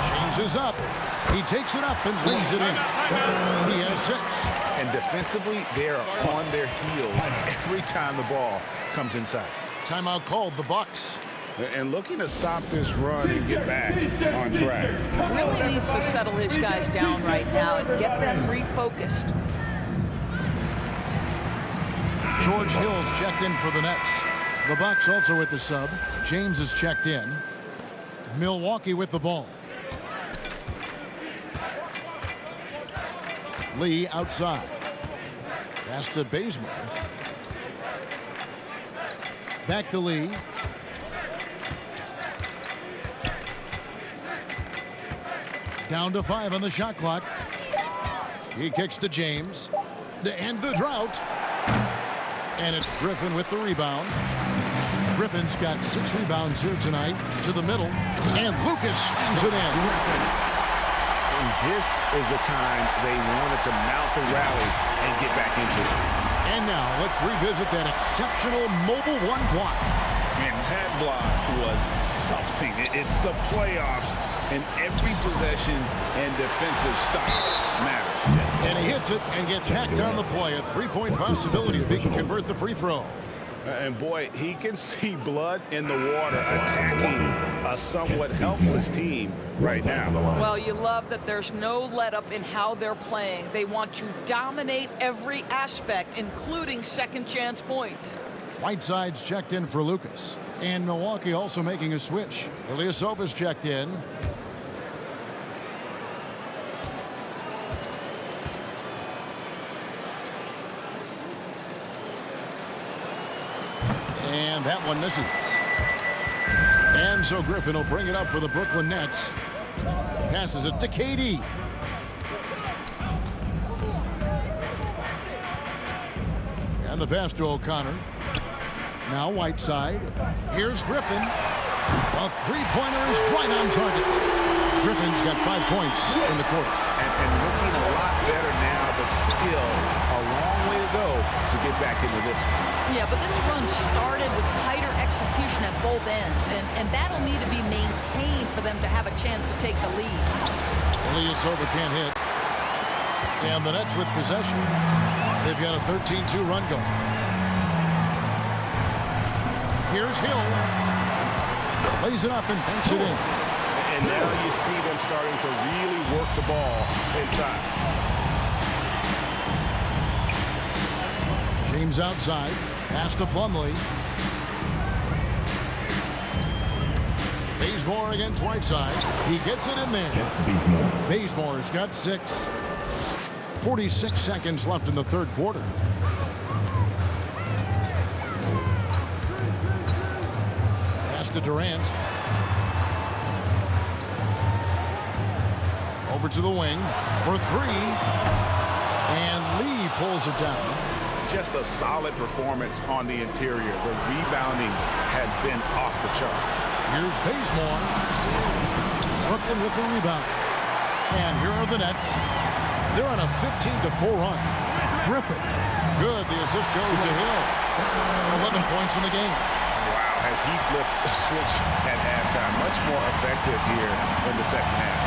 Changes up. He takes it up and lays it in. He has 6. And defensively, they are on their heels every time the ball comes inside. Timeout called, the Bucks. And looking to stop this run and get back on track. Really needs to settle his guys down right now and get them refocused. George Hill's checked in for the Nets. The Bucks also with the sub. James is checked in. Milwaukee with the ball. Lee outside. Pass to Bazemore. Back to Lee. Down to 5 on the shot clock. He kicks to James to end the drought. And it's Griffin with the rebound. Griffin's got 6 rebounds here tonight. To the middle. And Lucas slams it in. And this is the time they wanted to mount the rally and get back into it. And now let's revisit that exceptional mobile 1 block. Man, that block was something. It's the playoffs, and every possession and defensive stop matters. And he hits it and gets hacked on the play. A 3-point possibility if he can convert the free throw. And boy, he can see blood in the water attacking a somewhat helpless team right now. Well, you love that there's no let-up in how they're playing. They want to dominate every aspect, including second-chance points. Whiteside's checked in for Lucas. And Milwaukee also making a switch. Ilyasova's checked in. And that one misses. And so Griffin will bring it up for the Brooklyn Nets. Passes it to KD. And the pass to O'Connor. Now Whiteside. Here's Griffin. A 3-pointer is right on target. Griffin's got 5 points in the quarter. And looking a lot better now, but still a long way to go to get back into this one. Yeah, but this run started with tighter execution at both ends, and that'll need to be maintained for them to have a chance to take the lead. Ilyasova can't hit. And the Nets with possession. They've got a 13-2 run going. Here's Hill. Lays it up and banks it in. And now you see them starting to really work the ball inside. James outside. Pass to Plumlee. Bazemore against Whiteside. He gets it in there. Bazemore's got 6. 46 seconds left in the third quarter. Pass to Durant. Over to the wing for 3. And Lee pulls it down. Just a solid performance on the interior. The rebounding has been off the charts. Here's Bazemore. Brooklyn with the rebound. And here are the Nets. They're on a 15-4 run. Griffin. Good. The assist goes to Hill. 11 points in the game. Wow. Has he flipped the switch at halftime? Much more effective here in the second half.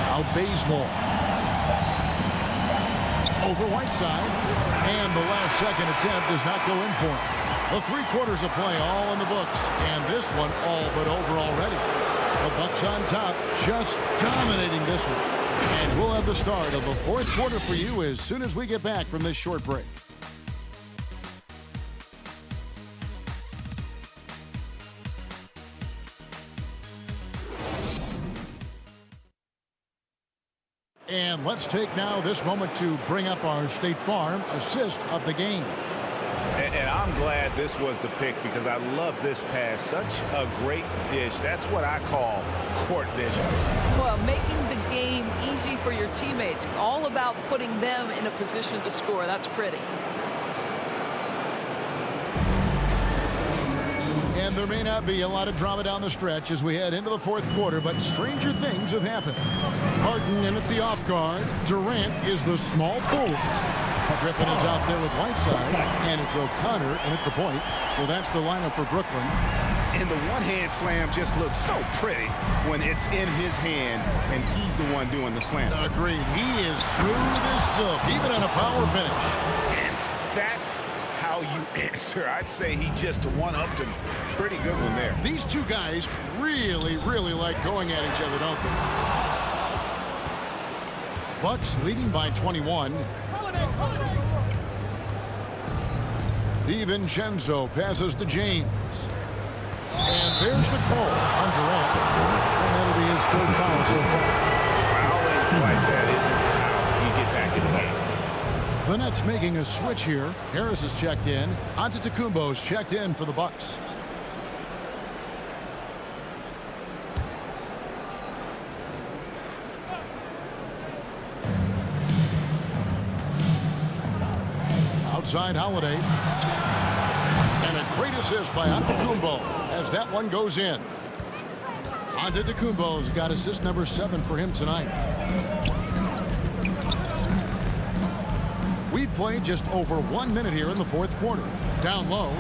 Now Bazemore. Over Whiteside. And the last second attempt does not go in for him. The 3 quarters of play all in the books. And this one all but over already. The Bucks on top, just dominating this one. And we'll have the start of the fourth quarter for you as soon as we get back from this short break. And let's take now this moment to bring up our State Farm assist of the game. And I'm glad this was the pick because I love this pass. Such a great dish. That's what I call court vision. Well, making the game easy for your teammates. All about putting them in a position to score. That's pretty. And there may not be a lot of drama down the stretch as we head into the fourth quarter, but stranger things have happened. Harden in at the off guard. Durant is the small forward. Griffin is out there with Whiteside, and it's O'Connor in at the point. So that's the lineup for Brooklyn. And the one-hand slam just looks so pretty when it's in his hand, and he's the one doing the slam. Agreed. He is smooth as silk, even on a power finish. And that's how you answer. I'd say he just one-upped him. Pretty good one there. These two guys really, really like going at each other, don't they? Bucks leading by 21. DiVincenzo passes to James. And there's the call on Durant. And that'll be his third foul so far. Fouling like that isn't how you get back in the game. The Nets making a switch here. Harris is checked in. Antetokounmpo's checked in for the Bucks. Outside Holiday. And a great assist by Antetokounmpo as that one goes in. Antetokounmpo's got assist number 7 for him tonight. We've played just over 1 minute here in the fourth quarter. Down low.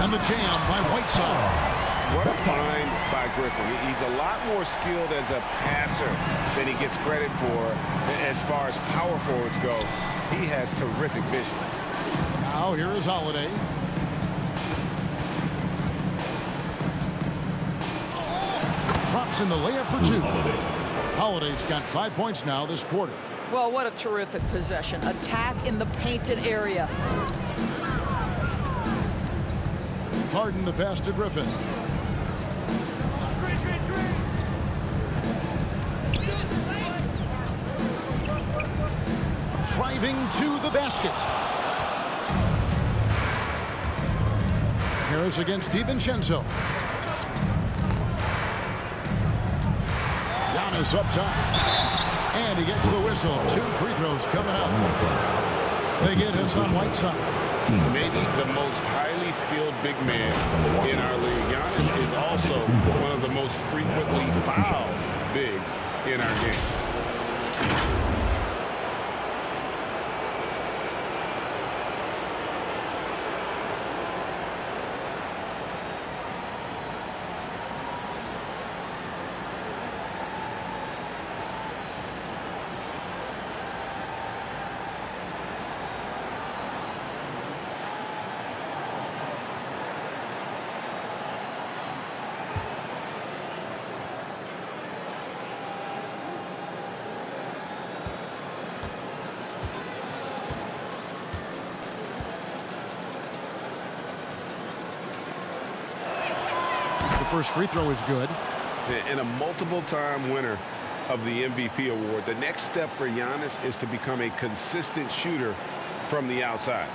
And the jam by Whiteside. What a find by Griffin. He's a lot more skilled as a passer than he gets credit for as far as power forwards go. He has terrific vision. Now here is Holiday. Drops in the layup for 2. Holiday's got 5 points now this quarter. Well, what a terrific possession. Attack in the painted area. Harden the pass to Griffin. Driving to the basket. Harris against DiVincenzo. Giannis up top. And he gets the whistle. 2 free throws coming up. They get Hassan Whiteside. maybe the most highly skilled big man in our league. Giannis is also one of the most frequently fouled bigs in our game. First free throw is good. And a multiple-time winner of the MVP award. The next step for Giannis is to become a consistent shooter from the outside.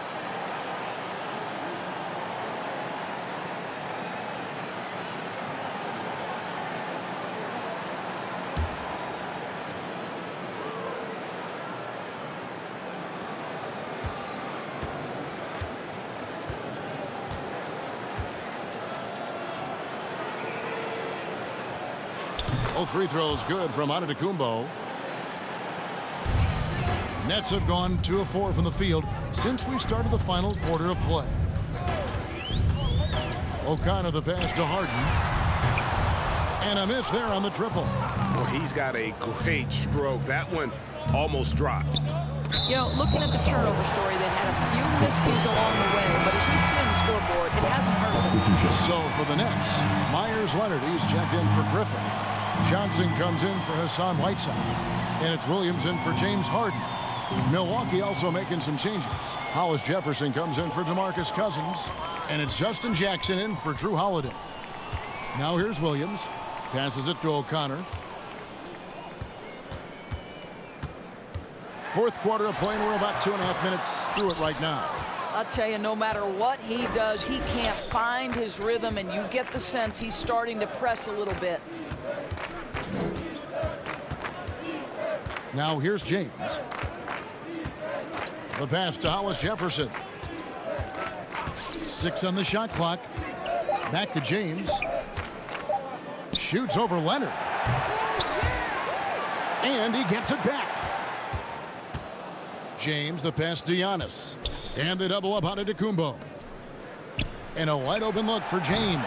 Both free throws good from Antetokounmpo. Nets have gone 2 of 4 from the field since we started the final quarter of play. O'Connor the pass to Harden. And a miss there on the triple. Well, he's got a great stroke. That one almost dropped. You know, looking at the turnover story, they've had a few miscues along the way, but as we see on the scoreboard, it hasn't hurt them. So for the Nets, Myers-Leonard, he's checked in for Griffin. Johnson comes in for Hassan Whiteside. And it's Williams in for James Harden. Milwaukee also making some changes. Hollis Jefferson comes in for DeMarcus Cousins. And it's Justin Jackson in for Drew Holiday. Now here's Williams. Passes it to O'Connor. Fourth quarter of play, and we're about 2.5 minutes through it right now. I'll tell you, no matter what he does, he can't find his rhythm, and you get the sense he's starting to press a little bit. Now here's James. The pass to Hollis Jefferson. 6 on the shot clock. Back to James. Shoots over Leonard. And he gets it back. James, the pass to Giannis. And they double up on Antetokounmpo. And a wide open look for James.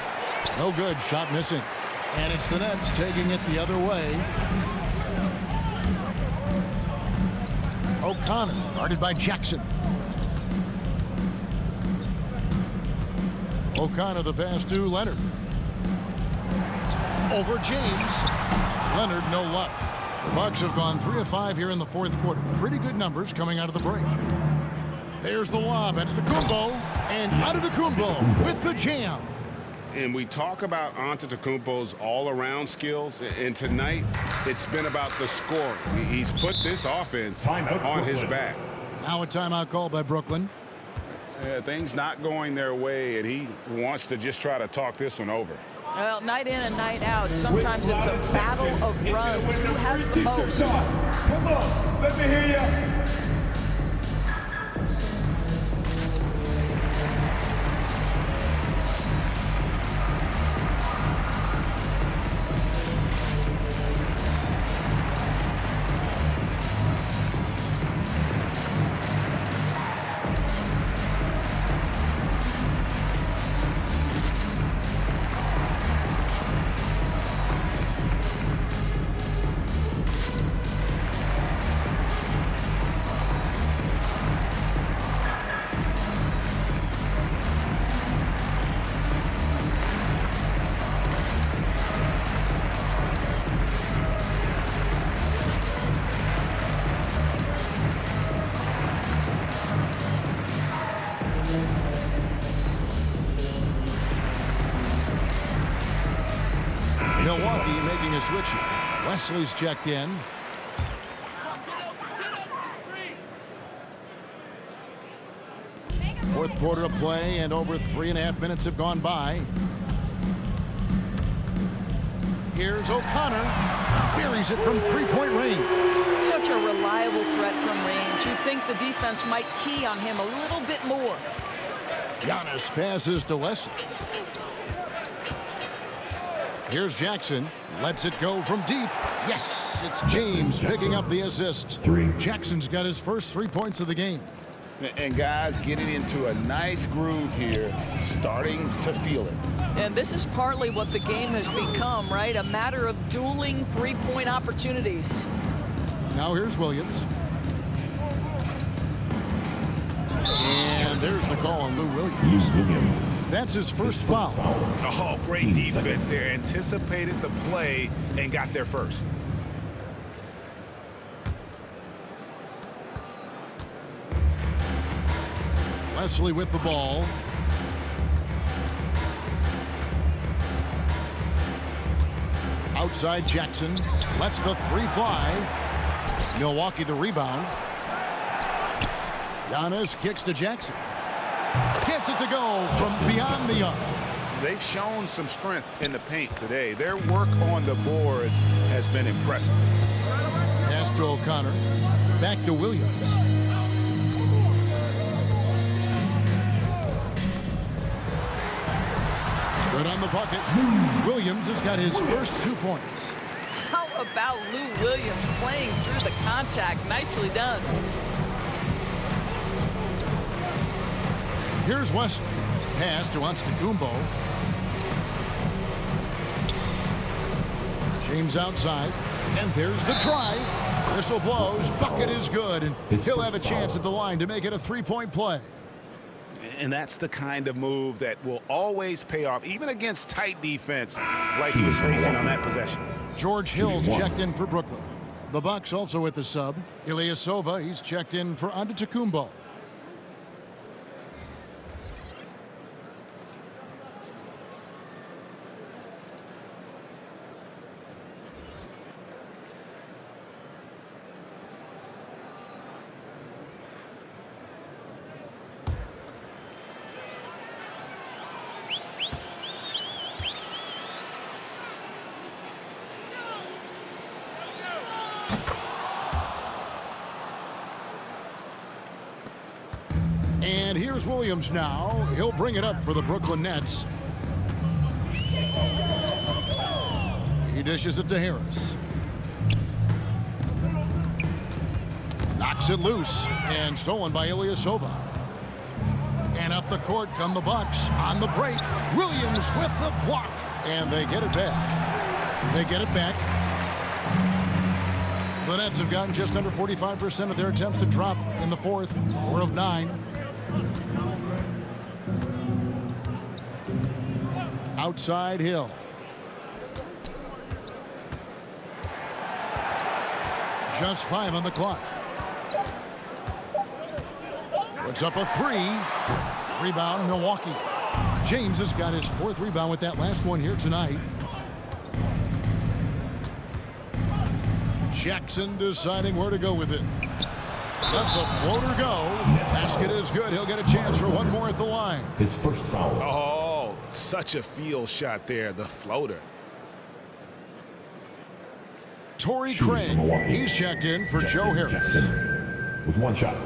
No good, shot missing. And it's the Nets taking it the other way. O'Connor, guarded by Jackson. O'Connor, the pass to Leonard. Over James. Leonard, no luck. The Bucks have gone 3 of 5 here in the fourth quarter. Pretty good numbers coming out of the break. There's the lob, Antetokounmpo, and Antetokounmpo with the jam. And we talk about Antetokounmpo's all-around skills, and tonight it's been about the scoring. He's put this offense on his back. Now a timeout call by Brooklyn. Things not going their way, and he wants to just try to talk this one over. Well, night in and night out, sometimes it's a battle of runs. Who has the most? Come on, let me hear you. Milwaukee making a switch here. Wesley's checked in. Fourth quarter of play, and over 3.5 minutes have gone by. Here's O'Connor. Buries it from three-point range. Such a reliable threat from range. You'd think the defense might key on him a little bit more. Giannis passes to Wesley. Here's Jackson. Lets it go from deep. Yes, it's James picking up the assist. Jackson's got his first 3 points of the game. And guys getting into a nice groove here, starting to feel it. And this is partly what the game has become, right? A matter of dueling three-point opportunities. Now here's Williams. And there's the call on Lou Williams. That's his first foul. Oh, great defense there. Anticipated the play and got there first. Wesley with the ball. Outside Jackson. Lets the three fly. Milwaukee the rebound. Giannis kicks to Jackson. Gets it to go from beyond the arc. They've shown some strength in the paint today. Their work on the boards has been impressive. Pass to O'Connor. Back to Williams. Good on the bucket. Williams has got his first 2 points. How about Lou Williams playing through the contact? Nicely done. Here's Wesley. Pass to Antetokounmpo. James outside. And there's the drive. Whistle blows. Bucket is good. And he'll have a chance at the line to make it a three-point play. And that's the kind of move that will always pay off, even against tight defense like he was facing on that possession. George Hill's checked in for Brooklyn. The Bucks also with the sub. Ilyasova, he's checked in for Antetokounmpo. And here's Williams now. He'll bring it up for the Brooklyn Nets. He dishes it to Harris. Knocks it loose and stolen by Ilyasova. And up the court come the Bucks on the break. Williams with the block. And they get it back. They get it back. The Nets have gotten just under 45% of their attempts to drop in the fourth. 4 of 9. Outside Hill. Just 5 on the clock. Puts up a 3. Rebound, Milwaukee. James has got his 4th rebound with that last one here tonight. Jackson deciding where to go with it. That's a floater go. Basket is good. He'll get a chance for one more at the line. His first foul. Oh, such a field shot there, the floater. Torrey Craig, he's checked in for Joe Harris. Jackson with one shot.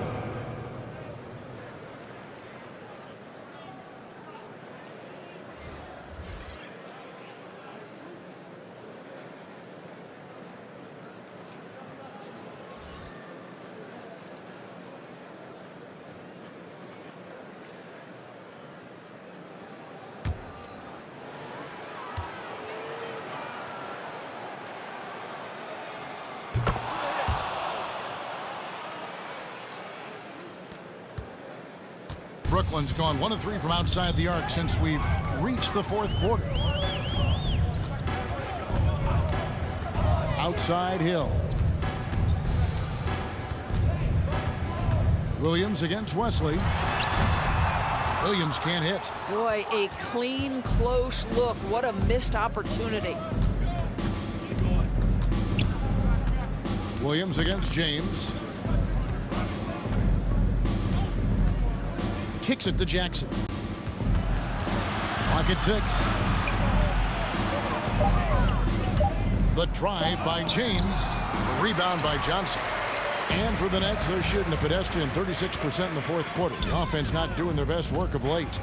Brooklyn's gone 1 of 3 from outside the arc since we've reached the 4th quarter. Outside Hill. Williams against Wesley. Williams can't hit. Boy, a clean, close look. What a missed opportunity. Williams against James. Kicks it to Jackson. Clock at 6. The drive by James. Rebound by Johnson. And for the Nets, they're shooting a pedestrian 36% in the fourth quarter. The offense not doing their best work of late.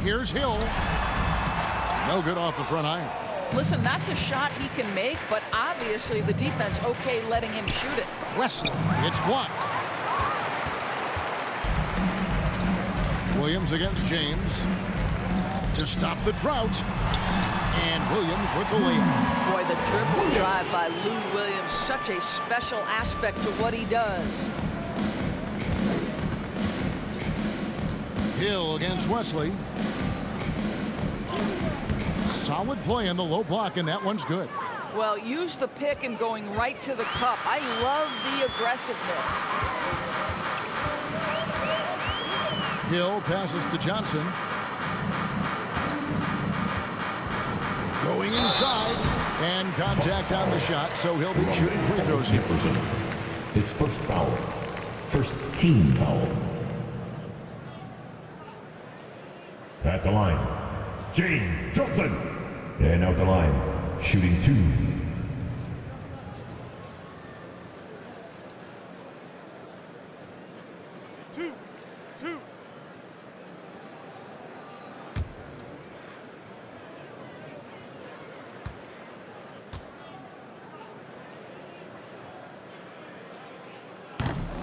Here's Hill. No good off the front iron. Listen, that's a shot he can make, but obviously the defense okay letting him shoot it. Wesley, it's blocked. Williams against James to stop the drought. And Williams with the layup. Boy, the dribble drive by Lou Williams, such a special aspect to what he does. Hill against Wesley. Solid play in the low block, and that one's good. Well, use the pick and going right to the cup. I love the aggressiveness. Hill passes to Johnson. Going inside, and contact on the shot, so he'll be shooting free throws here. His first foul. First team foul. At the line, James Johnson. And out the line, shooting 2.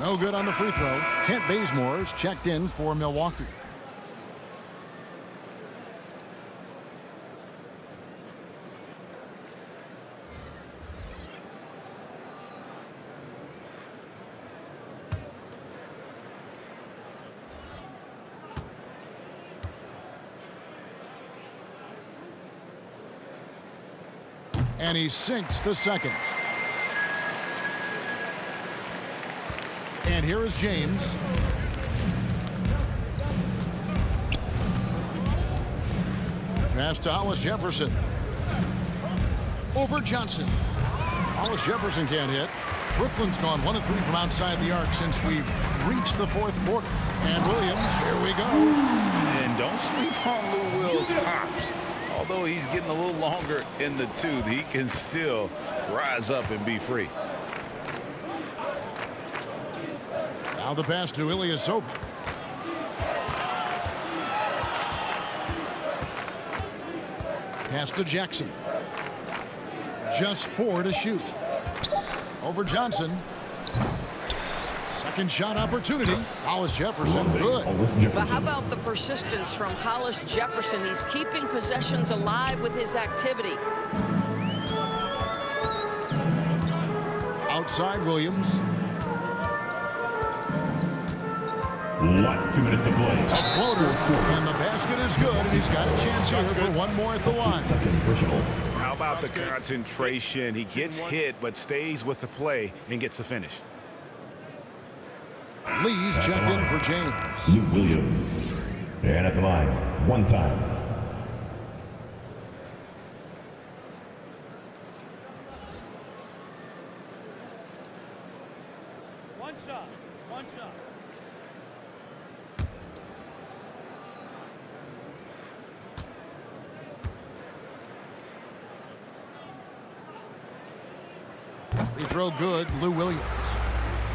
No good on the free throw. Kent Bazemore's checked in for Milwaukee. And he sinks the second. And here is James. Pass to Hollis Jefferson. Over Johnson. Hollis Jefferson can't hit. Brooklyn's gone 1 of 3 from outside the arc since we've reached the fourth quarter. And Williams, here we go. And don't sleep on Lou Will's hops. Although he's getting a little longer in the tooth, he can still rise up and be free. Now the pass to Ilyasova. Pass to Jackson. Just 4 to shoot. Over Johnson. Second shot opportunity. Hollis Jefferson, good. But how about the persistence from Hollis Jefferson? He's keeping possessions alive with his activity. Outside Williams. Last 2 minutes to play. A floater, and the basket is good, and he's got a chance here for one more at the line. Second personal. How about the concentration? He gets hit, but stays with the play and gets the finish. Lee's checked in for James. Lou Williams. And at the line, 1 time. One shot. Free throw good, Lou Williams.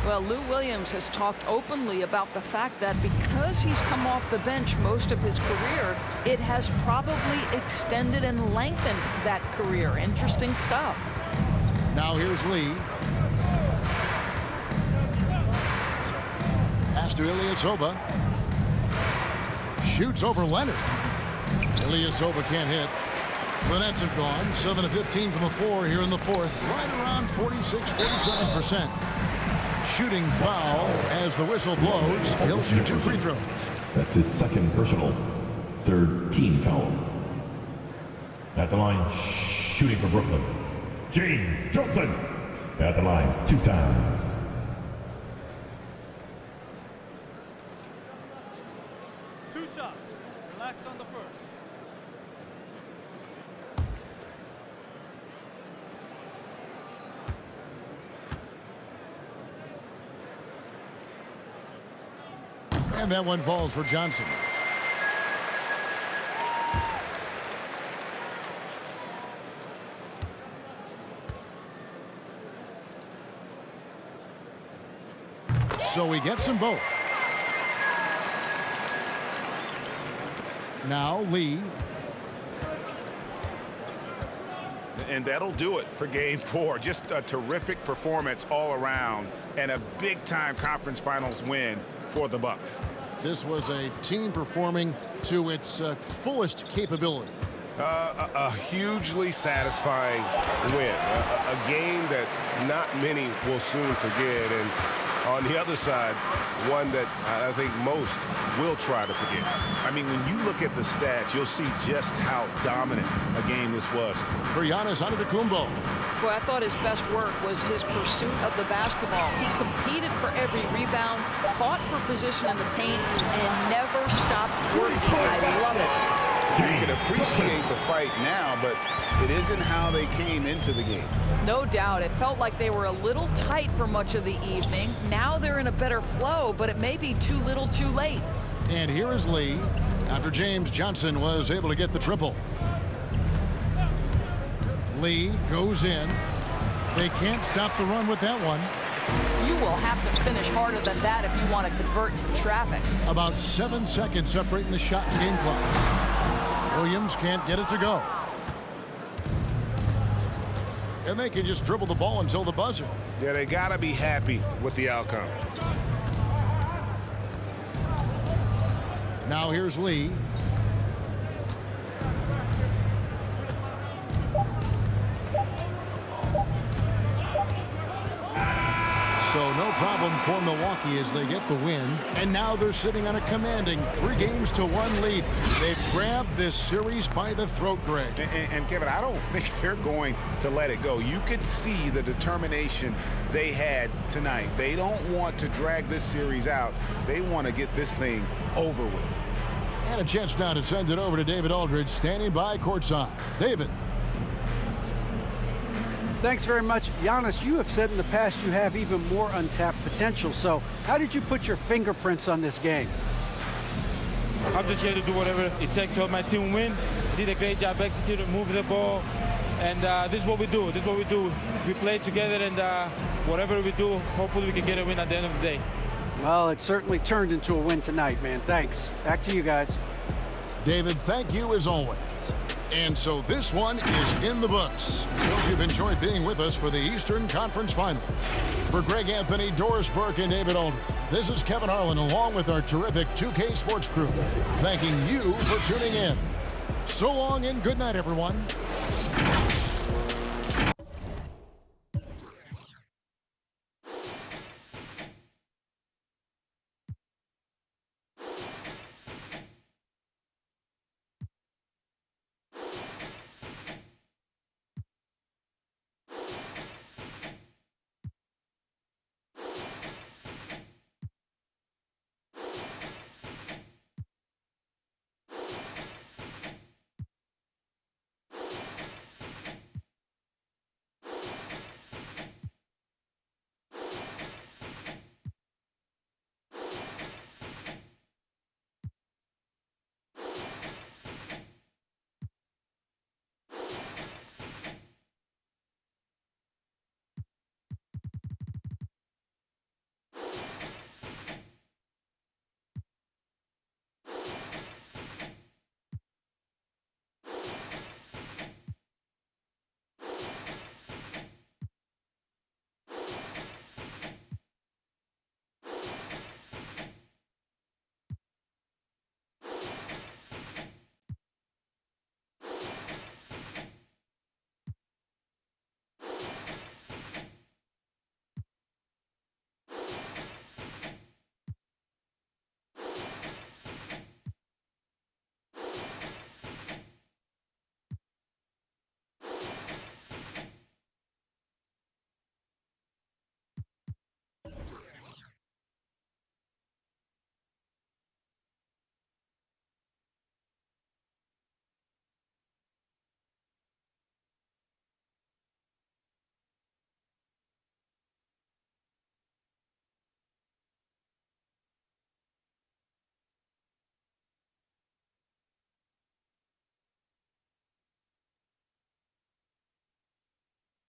Well, Lou Williams has talked openly about the fact that because he's come off the bench most of his career, it has probably extended and lengthened that career. Interesting stuff. Now here's Lee. Pass to Ilyasova. Shoots over Leonard. Ilyasova can't hit. The Nets have gone 7 of 15 from the floor here in the fourth. Right around 46-47%. Shooting foul as the whistle blows. He'll shoot 2 free throws. That's his second personal. Third team foul. At the line, shooting for Brooklyn, James Johnson. At the line, 2 times. Two shots. Relax on the first. And that one falls for Johnson. So he gets them both. Now Lee. And that'll do it for Game 4. Just a terrific performance all around and a big-time conference finals win for the Bucks. This was a team performing to its fullest capability. A hugely satisfying win. A game that not many will soon forget. And on the other side, one that I think most will try to forget. I mean, when you look at the stats, you'll see just how dominant a game this was. For Giannis Antetokounmpo. Boy, I thought his best work was his pursuit of the basketball. He competed for every rebound, fought for position in the paint, and never stopped working. I love it. You can appreciate the fight now, but it isn't how they came into the game. No doubt. It felt like they were a little tight for much of the evening. Now they're in a better flow, but it may be too little too late. And here is Lee after James Johnson was able to get the triple. Lee goes in. They can't stop the run with that one. You will have to finish harder than that if you want to convert in traffic. About 7 seconds separating the shot and game clocks. Williams can't get it to go. And they can just dribble the ball until the buzzer. Yeah, they got to be happy with the outcome. Now here's Lee. So no problem for Milwaukee as they get the win. And now they're sitting on a commanding 3-1 lead. They've grabbed this series by the throat, Greg. And Kevin, I don't think they're going to let it go. You could see the determination they had tonight. They don't want to drag this series out. They want to get this thing over with. And a chance now to send it over to David Aldridge, standing by courtside. David. Thanks very much. Giannis, you have said in the past you have even more untapped potential. So how did you put your fingerprints on this game? I'm just here to do whatever it takes to help my team win. Did a great job executing, moving the ball. And this is what we do. This is what we do. We play together, and whatever we do, hopefully we can get a win at the end of the day. Well, it certainly turned into a win tonight, man. Thanks. Back to you guys. David, thank you as always. And so this one is in the books. We hope you've enjoyed being with us for the Eastern Conference Finals. For Greg Anthony, Doris Burke, and David Aldridge, this is Kevin Harlan along with our terrific 2K Sports crew, thanking you for tuning in. So long and good night, everyone.